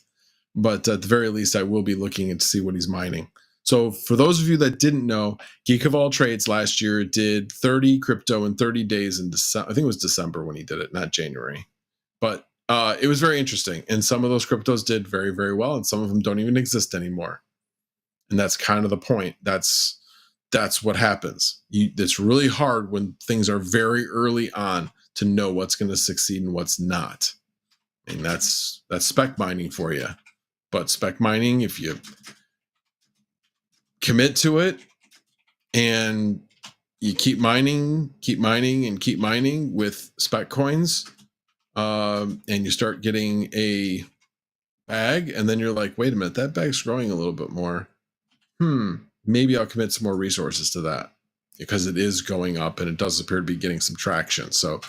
But at the very least, I will be looking and see what he's mining. So for those of you that didn't know, Geek of All Trades last year did 30 crypto in 30 days in December. I think it was December when he did it, not January. But it was very interesting. And some of those cryptos did very, very well. And some of them don't even exist anymore. And that's kind of the point. That's what happens. It's really hard when things are very early on to know what's going to succeed and what's not. And that's spec mining for you. But spec mining, if you commit to it and you keep mining with spec coins, and you start getting a bag, and then you're like, wait a minute, that bag's growing a little bit more. Maybe I'll commit some more resources to that because it is going up and it does appear to be getting some traction. So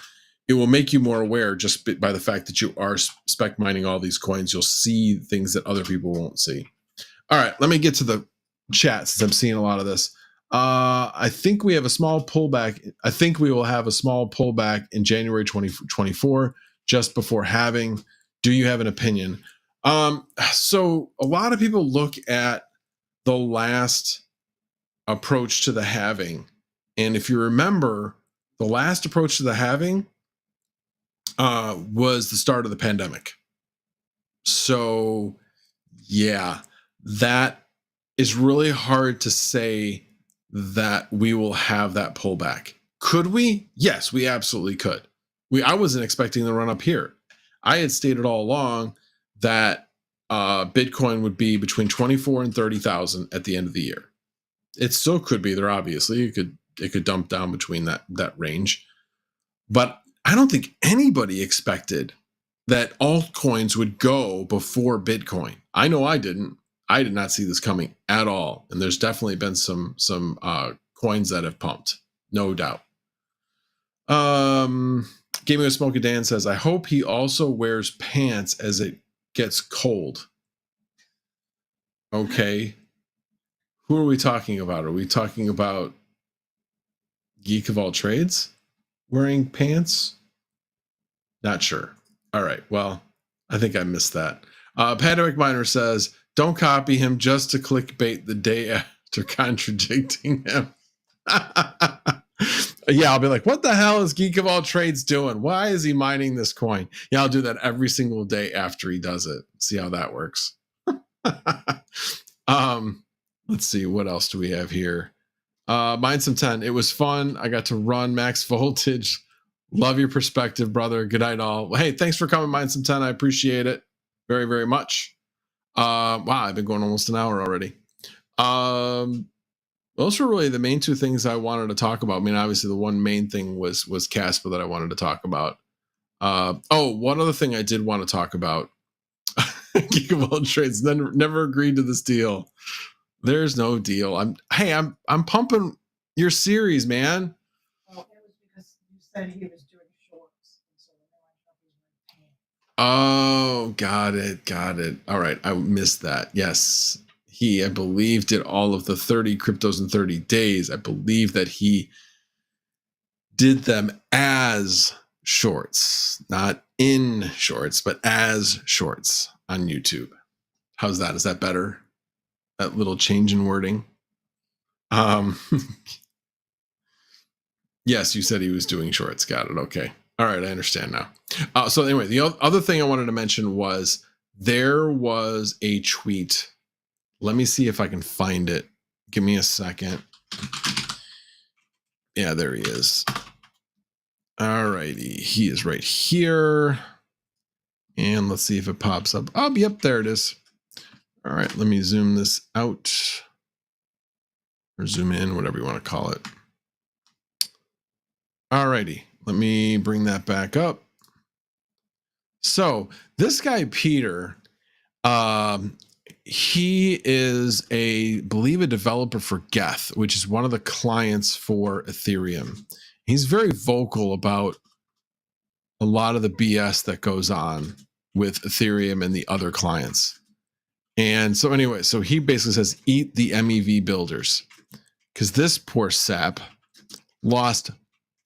it will make you more aware just by the fact that you are spec mining all these coins. You'll see things that other people won't see. All right, let me get to the chat since I'm seeing a lot of this. I think we have a small pullback. I think we will have a small pullback in January 2024, just before halving. Do you have an opinion? So a lot of people look at the last approach to the halving. And if you remember, the last approach to the halving was the start of the pandemic. So yeah, that is really hard to say that we will have that pullback. Could we? Yes, we absolutely could. I wasn't expecting the run up here. I had stated all along that Bitcoin would be between 24 and 30,000 at the end of the year. It still could be there. Obviously, it could dump down between that range, but I don't think anybody expected that altcoins would go before Bitcoin. I know I didn't. I did not see this coming at all, and there's definitely been some coins that have pumped, no doubt. Gaming with Smoky Dan says, I hope he also wears pants as it gets cold. Okay. Who are we talking about? Are we talking about Geek of All Trades wearing pants? Not sure. All right. Well, I think I missed that. Pandemic Miner says, don't copy him just to clickbait the day after contradicting him. Yeah, I'll be like, what the hell is Geek of All Trades doing? Why is he mining this coin? Yeah, I'll do that every single day after he does it. See how that works. Let's see, what else do we have here? Mine some 10. It was fun. I got to run max voltage. Love your perspective, brother. Good night, all. Hey, thanks for coming, Mine some 10. I appreciate it very, very much. Wow, I've been going almost an hour already. Those were really the main two things I wanted to talk about. I mean, obviously the one main thing was Caspa that I wanted to talk about. One other thing I did want to talk about. Geek of All Trades never agreed to this deal. There's no deal. I'm pumping your series, man. Well, it was because you said he was doing shorts. So oh, got it. All right, I missed that. Yes. He, I believe, did all of the 30 cryptos in 30 days. I believe that he did them as shorts, not in shorts, but as shorts on YouTube. How's that? Is that better? That little change in wording. Yes, you said he was doing shorts. Got it. Okay. All right. I understand now. So anyway, the other thing I wanted to mention was there was a tweet. Let me see if I can find it. Give me a second. Yeah, there he is. All righty. He is right here. And let's see if it pops up. Oh, yep, there it is. All right, let me zoom this out. Or zoom in, whatever you want to call it. All righty. Let me bring that back up. So this guy, Peter, he is believe a developer for Geth, which is one of the clients for Ethereum. He's very vocal about a lot of the BS that goes on with Ethereum and the other clients. And so anyway, so he basically says, eat the MEV builders. Because this poor sap lost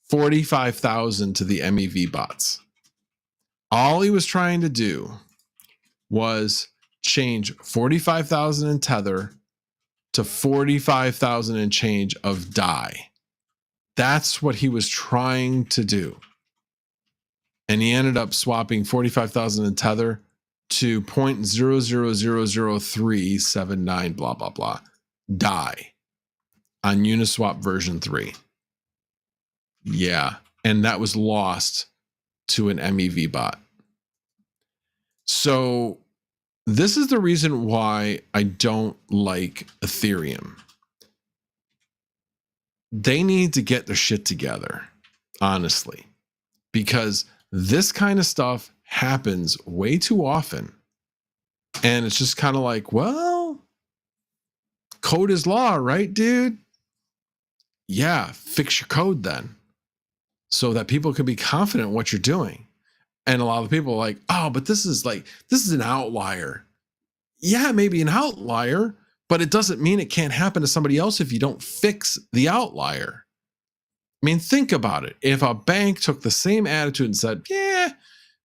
45,000 to the MEV bots. All he was trying to do was change 45,000 in Tether to 45,000 and change of DAI. That's what he was trying to do. And he ended up swapping 45,000 in Tether to 0.00000379 blah blah blah DAI on Uniswap version 3. Yeah, and that was lost to an MEV bot. So this is the reason why I don't like Ethereum. They need to get their shit together, honestly, because this kind of stuff happens way too often. And it's just kind of like, well, code is law, right, dude? Yeah, fix your code then, so that people can be confident in what you're doing. And a lot of people are like, oh, but this is an outlier. Yeah, maybe an outlier, but it doesn't mean it can't happen to somebody else if you don't fix the outlier. I mean, think about it. If a bank took the same attitude and said, yeah,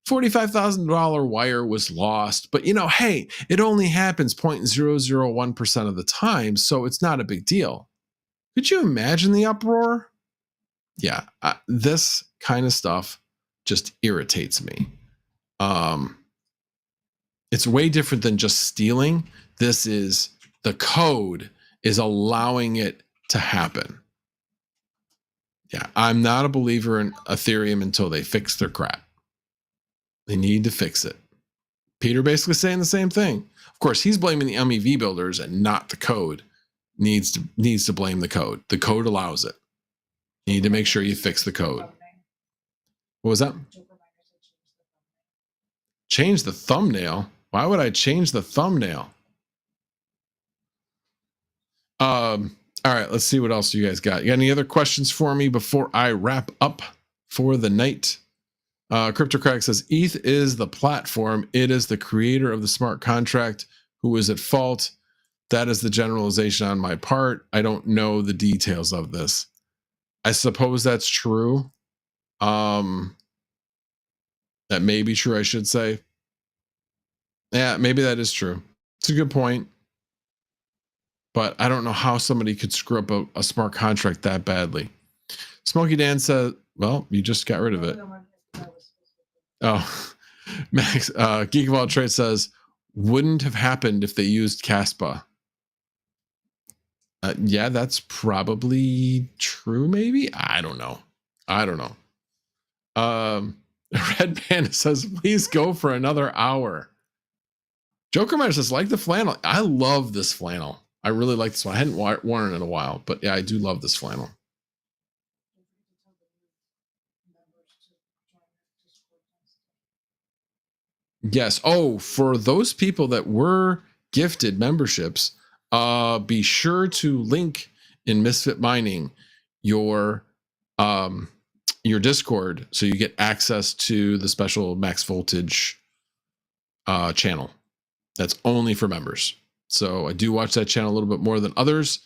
$45,000 wire was lost, but hey, it only happens 0.001% of the time, so it's not a big deal. Could you imagine the uproar? Yeah, this kind of stuff just irritates me. It's way different than just stealing. This is the code is allowing it to happen. Yeah, I'm not a believer in Ethereum until they fix their crap. They need to fix it. Peter basically saying the same thing. Of course, he's blaming the MEV builders and not the code. Needs to blame the code. The code allows it. You need to make sure you fix the code. What was that? Change the thumbnail? Why would I change the thumbnail? All right, let's see what else you guys got. You got any other questions for me before I wrap up for the night? CryptoCrack says, ETH is the platform. It is the creator of the smart contract who is at fault. That is the generalization on my part. I don't know the details of this. I suppose that's true. That may be true, I should say. Yeah, maybe that is true. It's a good point. But I don't know how somebody could screw up a smart contract that badly. Smokey Dan says, well, you just got rid of it. Oh, Max, Geek of All Trades says, wouldn't have happened if they used Caspa. Yeah, that's probably true, maybe. I don't know. Red Panda says, please go for another hour. Joker Miner says, like the flannel. I love this flannel. I really like this one. I hadn't worn it in a while, but yeah, I do love this flannel. Yes. Oh, for those people that were gifted memberships, be sure to link in Misfit Mining your Discord so you get access to the special max voltage channel. That's only for members. So I do watch that channel a little bit more than others.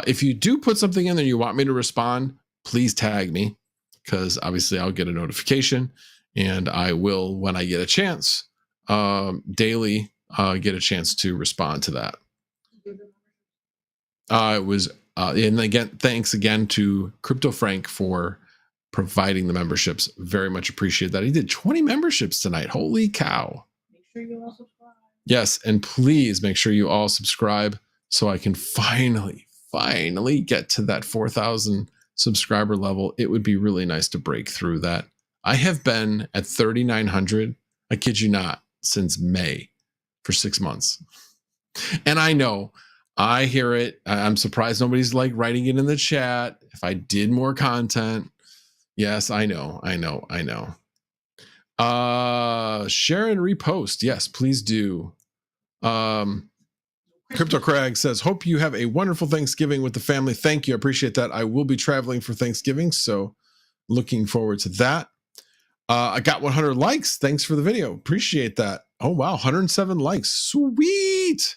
If you do put something in there you want me to respond, please tag me, because obviously I'll get a notification, and I will, when I get a chance, daily get a chance to respond to that. It was, and again, thanks again to Crypto Frank for providing the memberships. Very much appreciate that. He did 20 memberships tonight. Holy cow. Make sure you all subscribe. Yes, and please make sure you all subscribe so I can finally get to that 4,000 subscriber level. It would be really nice to break through that. I have been at 3,900, I kid you not, since May for 6 months. And I know, I hear it. I'm surprised nobody's like writing it in the chat. If I did more content. Yes, I know. Share and repost. Yes, please do. Crypto Crag says, hope you have a wonderful Thanksgiving with the family. Thank you. I appreciate that. I will be traveling for Thanksgiving, so looking forward to that. I got 100 likes. Thanks for the video. Appreciate that. Oh, wow. 107 likes. Sweet.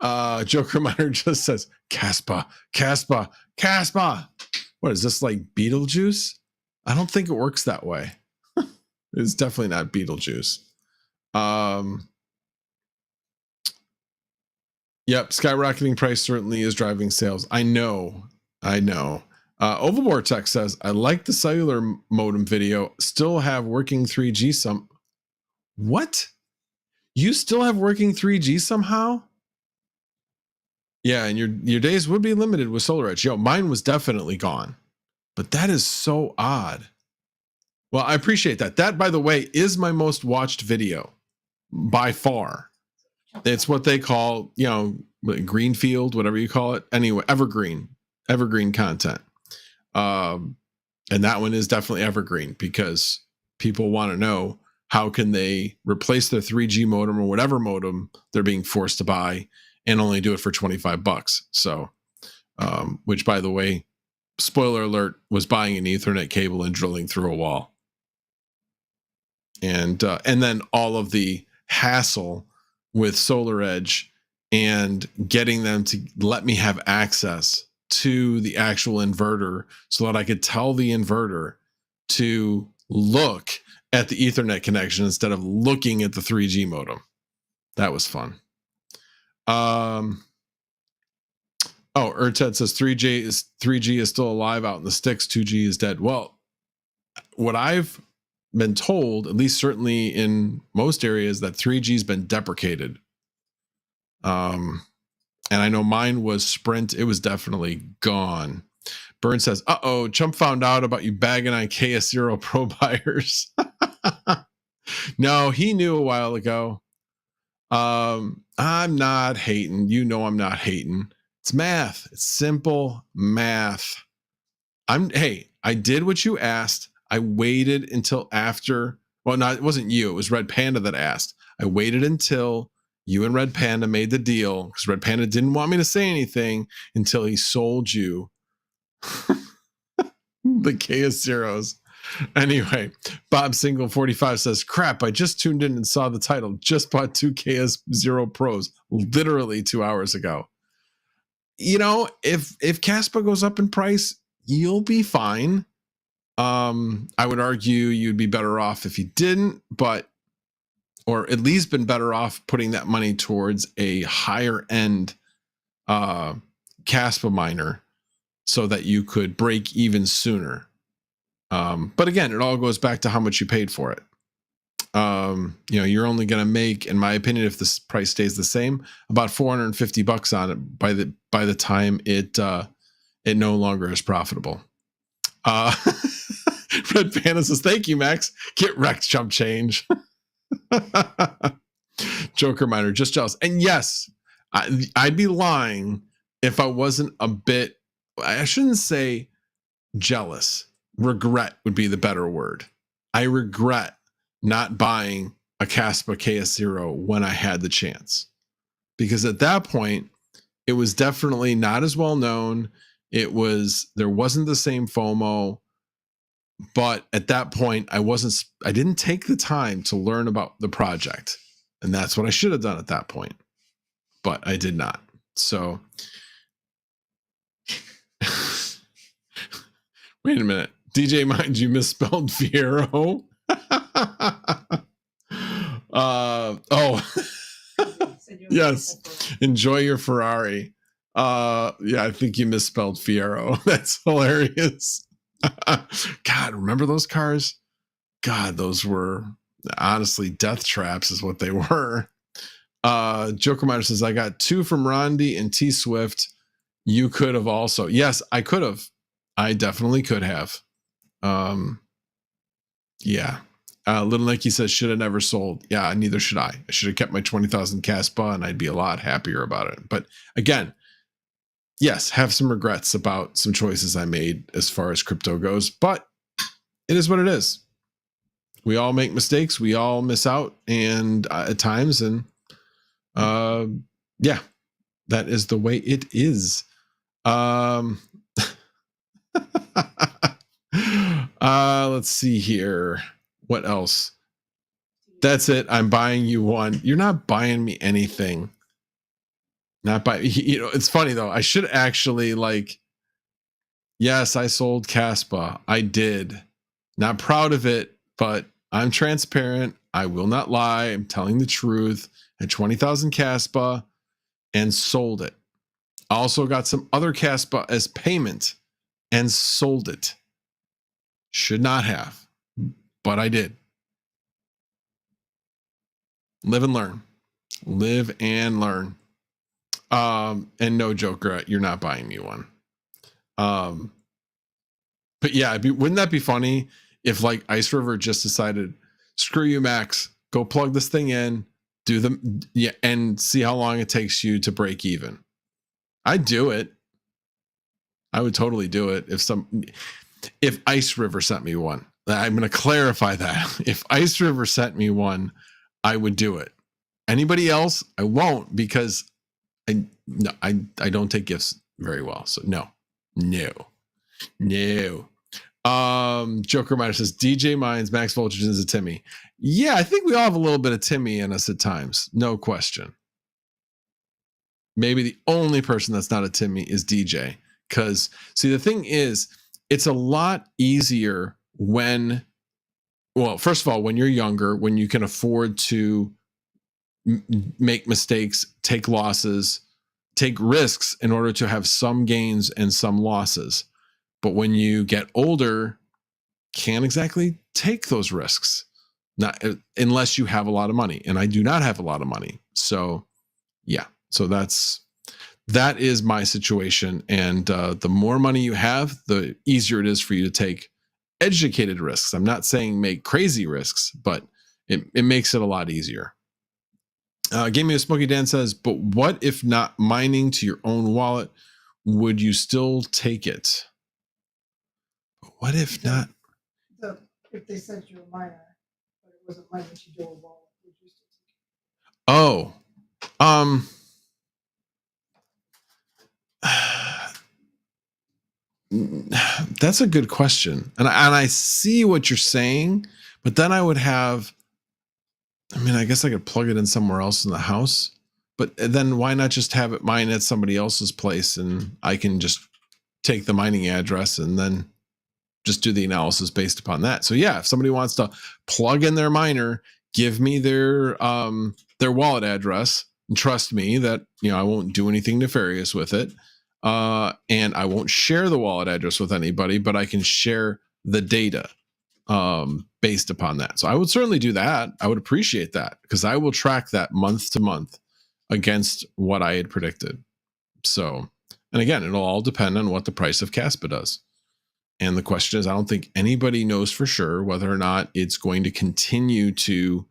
Joker Miner just says, Caspa. What is this, like Beetlejuice? I don't think it works that way. It's definitely not Beetlejuice. Yep, skyrocketing price certainly is driving sales. I know. Overboard Tech says, I like the cellular modem video. Still have working 3G some. What? You still have working 3G somehow? Yeah, and your days would be limited with SolarEdge. Yo, mine was definitely gone. But that is so odd. Well, I appreciate that. That, by the way, is my most watched video by far. It's what they call, greenfield, whatever you call it. Anyway, evergreen content. And that one is definitely evergreen because people want to know how can they replace their 3G modem or whatever modem they're being forced to buy and only do it for $25. So, which by the way, spoiler alert, was buying an Ethernet cable and drilling through a wall. And then all of the hassle with SolarEdge and getting them to let me have access to the actual inverter so that I could tell the inverter to look at the Ethernet connection instead of looking at the 3G modem. That was fun. Oh, Urted says 3G is still alive out in the sticks. 2G is dead. Well, what I've been told, at least certainly in most areas, that 3G has been deprecated. And I know mine was Sprint. It was definitely gone. Burn says, uh-oh, Chump found out about you bagging on KS0 Pro buyers. No, he knew a while ago. I'm not hating. You know I'm not hating. It's math. It's simple math. Hey, I did what you asked. I waited until after. Well, no, it wasn't you. It was Red Panda that asked. I waited until you and Red Panda made the deal because Red Panda didn't want me to say anything until he sold you the KS0s. Anyway, Bob Single 45 says, crap, I just tuned in and saw the title. Just bought 2 KS0 Pros literally 2 hours ago. You know, if Caspa goes up in price, you'll be fine. I would argue you'd be better off if you didn't, but or at least been better off putting that money towards a higher end Caspa miner so that you could break even sooner. But again, it all goes back to how much you paid for it. You know, you're only going to make, in my opinion, if this price stays the same, about $450 on it by the time it no longer is profitable. Red Panda says, thank you, Max. Get wrecked, chump change. Joker Miner, just jealous. And yes, I'd be lying if I wasn't a bit, I shouldn't say jealous. Regret would be the better word. I regret not buying a Caspa KS0 when I had the chance. Because at that point, it was definitely not as well known. There wasn't the same FOMO. But at that point, I didn't take the time to learn about the project. And that's what I should have done at that point. But I did not. So wait a minute. DJ Mind, you misspelled Fiero. Yes. Enjoy your Ferrari. Yeah, I think you misspelled Fiero. That's hilarious. God, remember those cars? God, those were honestly death traps is what they were. Joker Miner says, I got 2 from Rondi and T Swift. You could have also. Yes, I could have. I definitely could have. Yeah. Little Nicky says, should have never sold. Yeah, neither should I. I should have kept my 20,000 Caspa and I'd be a lot happier about it. But again, yes, have some regrets about some choices I made as far as crypto goes, but it is what it is. We all make mistakes. We all miss out and at times. And yeah, that is the way it is. Let's see here. What else? That's it. I'm buying you one. You're not buying me anything. Not by, you know, it's funny though. I should actually yes, I sold Caspa. I did. Not proud of it, but I'm transparent. I will not lie. I'm telling the truth. At 20,000 Caspa and sold it. Also got some other Caspa as payment and sold it. Should not have, but I did. Live and learn. Live and learn. And no, Joker, you're not buying me one. But yeah, wouldn't that be funny if Ice River just decided, screw you, Max, go plug this thing in, and see how long it takes you to break even. I'd do it. I would totally do it if Ice River sent me one. I'm going to clarify that. If Ice River sent me one, I would do it. Anybody else, I won't, because I don't take gifts very well. So no. Joker Miner says DJ Mines, Max Voltage is a Timmy. Yeah, I think we all have a little bit of Timmy in us at times. No question. Maybe the only person that's not a Timmy is DJ. Because, see, the thing is, it's a lot easier when, well, first of all, when you're younger, when you can afford to make mistakes, take losses, take risks in order to have some gains and some losses. But when you get older, can't exactly take those risks, not unless you have a lot of money. And I do not have a lot of money. So yeah, so that is my situation. And the more money you have, the easier it is for you to take educated risks. I'm not saying make crazy risks, but it makes it a lot easier. Game Me a Smoky Dan says, but what if not mining to your own wallet? Would you still take it? What if not? So if they sent you a miner, but it wasn't mining to your wallet, would you still take it? That's a good question. And I see what you're saying, but then I would have, I mean, I guess I could plug it in somewhere else in the house, but then why not just have it mine at somebody else's place and I can just take the mining address and then just do the analysis based upon that. So yeah, if somebody wants to plug in their miner, give me their wallet address, and trust me that, you know, I won't do anything nefarious with it. And I won't share the wallet address with anybody, but I can share the data based upon that. So I would certainly do that. I would appreciate that because I will track that month to month against what I had predicted. So, and again, it'll all depend on what the price of Caspa does. And the question is, I don't think anybody knows for sure whether or not it's going to continue to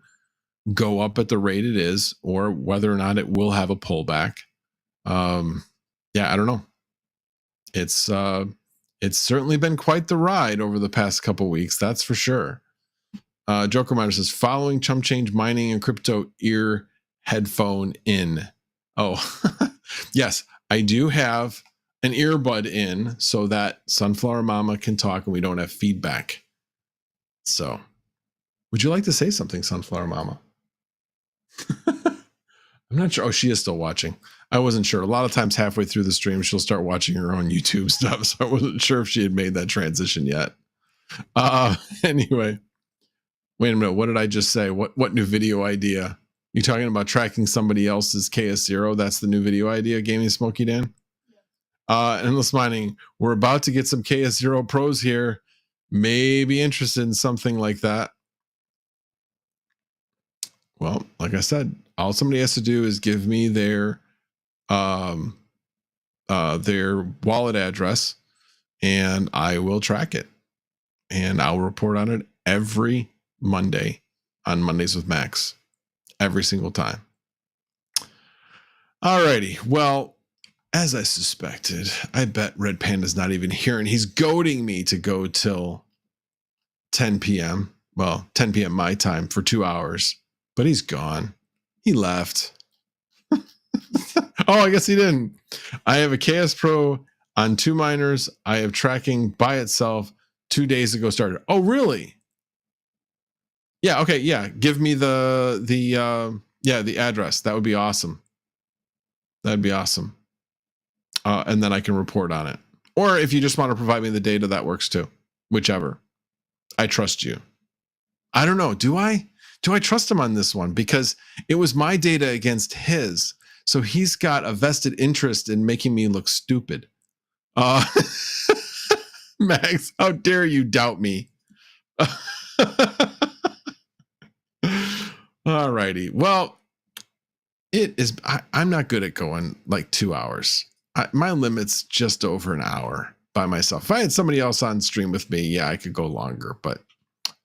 go up at the rate it is, or whether or not it will have a pullback. Yeah, I don't know. It's certainly been quite the ride over the past couple weeks, that's for sure. Joker Miner says, following chump change mining and crypto ear headphone in. Oh, yes, I do have an earbud in so that Sunflower Mama can talk and we don't have feedback. So, would you like to say something, Sunflower Mama? I'm not sure. Oh, she is still watching. I wasn't sure. A lot of times halfway through the stream, she'll start watching her own YouTube stuff. So I wasn't sure if she had made that transition yet. Anyway, wait a minute. What did I just say? What new video idea? You talking about tracking somebody else's KS0? That's the new video idea, Gaming Smoky Dan? Endless Mining. We're about to get some KS0 pros here. Maybe interested in something like that. Well, like I said, all somebody has to do is give me their wallet address and I will track it and I'll report on it every Monday on Mondays with Max, every single time. Alrighty. Well, as I suspected, I bet Red Panda's not even here and he's goading me to go till 10 p.m. Well, 10 p.m. my time for 2 hours, but he's gone. He left. Oh, I guess he didn't. I have a KS Pro on 2 miners. I have tracking by itself 2 days ago started. Oh, really? Yeah. Okay. Yeah. Give me the address. That would be awesome. That'd be awesome. And then I can report on it. Or if you just want to provide me the data, that works too. Whichever. I trust you. I don't know. Do I trust him on this one? Because it was my data against his. So he's got a vested interest in making me look stupid. Max, how dare you doubt me? All righty. Well, it is. I'm not good at going like 2 hours. My limit's just over an hour by myself. If I had somebody else on stream with me, yeah, I could go longer. But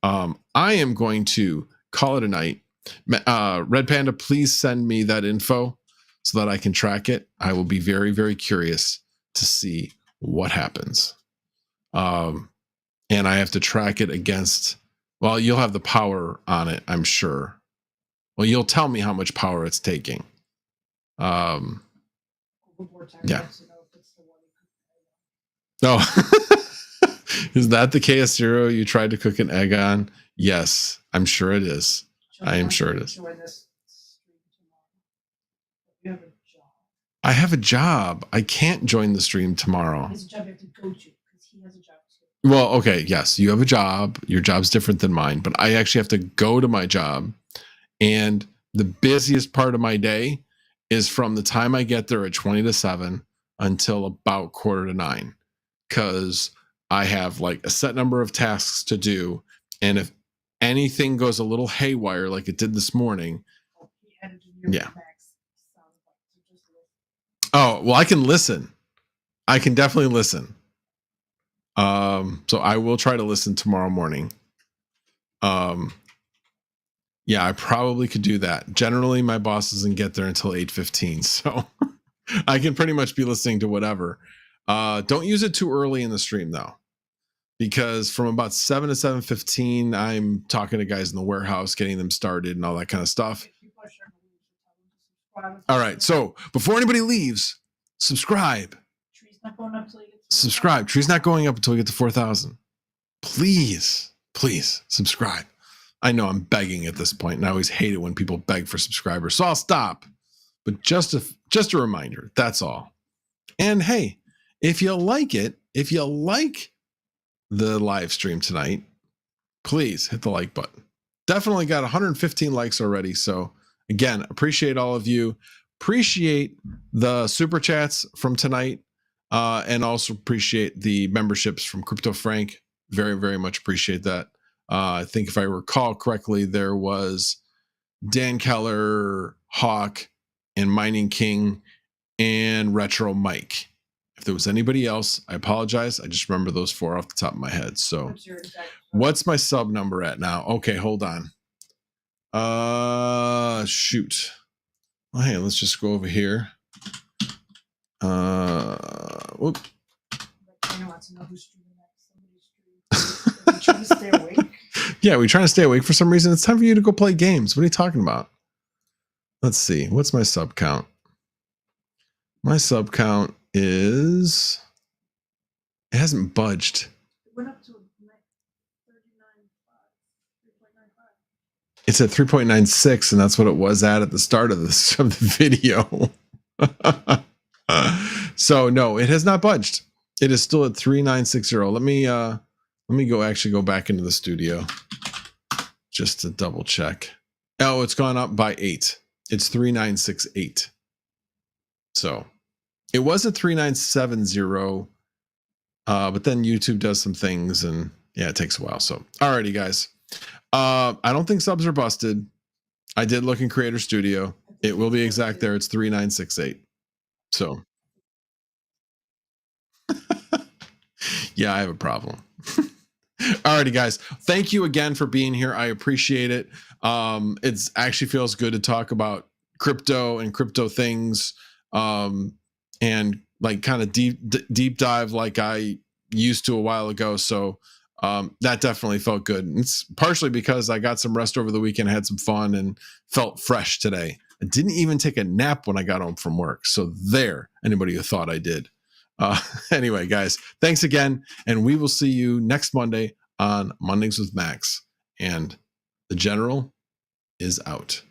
I am going to call it a night. Red Panda, please send me that info so that I can track it. I will be very, very curious to see what happens. and I have to track it against, well, you'll have the power on it, I'm sure. Well, you'll tell me how much power it's taking. Yeah. Oh, is that the KS0 you tried to cook an egg on? Yes, I'm sure it is. I am sure it is. I have a job. I can't join the stream tomorrow. He has a job you have to go to because he has a job too. Well, okay, yes, you have a job. Your job's different than mine, but I actually have to go to my job. And the busiest part of my day is from the time I get there at 20 to 7 until about 8:45, because I have like a set number of tasks to do. And if anything goes a little haywire, like it did this morning, yeah. Oh, well, I can listen. I can definitely listen. So I will try to listen tomorrow morning. Yeah, I probably could do that. Generally, my boss doesn't get there until 8:15, so I can pretty much be listening to whatever. Don't use it too early in the stream, though, because from about 7 to 7:15, I'm talking to guys in the warehouse, getting them started and all that kind of stuff. All right, so before anybody leaves, subscribe. Subscribe. Tree's not going up until we get to 4,000. Please, please subscribe. I know I'm begging at this point, and I always hate it when people beg for subscribers, so I'll stop. But just a reminder, that's all. And hey, if you like it, if you like the live stream tonight, please hit the like button. Definitely got 115 likes already. So again, appreciate all of you. Appreciate the super chats from tonight, and also appreciate the memberships from Crypto Frank. Very, very much appreciate that. I think if I recall correctly, there was Dan Keller, Hawk, and Mining King, and Retro Mike. If there was anybody else, I apologize. I just remember those 4 off the top of my head. So what's my sub number at now? Okay, hold on. Shoot. Well, hey, let's just go over here. Whoop. Trying to stay awake. Yeah, we're trying to stay awake for some reason. It's time for you to go play games. What are you talking about? Let's see. What's my sub count? My sub count is... It hasn't budged. It went up to 39.5. It's at 3.96, and that's what it was at the start of the video. So no, it has not budged. It is still at 3960. Let me go back into the studio just to double check. Oh, it's gone up by 8. It's 3968. So it was at 3970. But then YouTube does some things, and yeah, it takes a while. So alrighty, guys. I don't think subs are busted. I did look in Creator Studio. It will be exact there. It's 3968. So yeah, I have a problem. Alrighty, guys. Thank you again for being here. I appreciate it. It's actually feels good to talk about crypto and crypto things, and like kind of deep dive like I used to a while ago. So that definitely felt good. And it's partially because I got some rest over the weekend, had some fun, and felt fresh today. I didn't even take a nap when I got home from work. So there, anybody who thought I did. Anyway, guys, thanks again. And we will see you next Monday on Mondays with Max. And the General is out.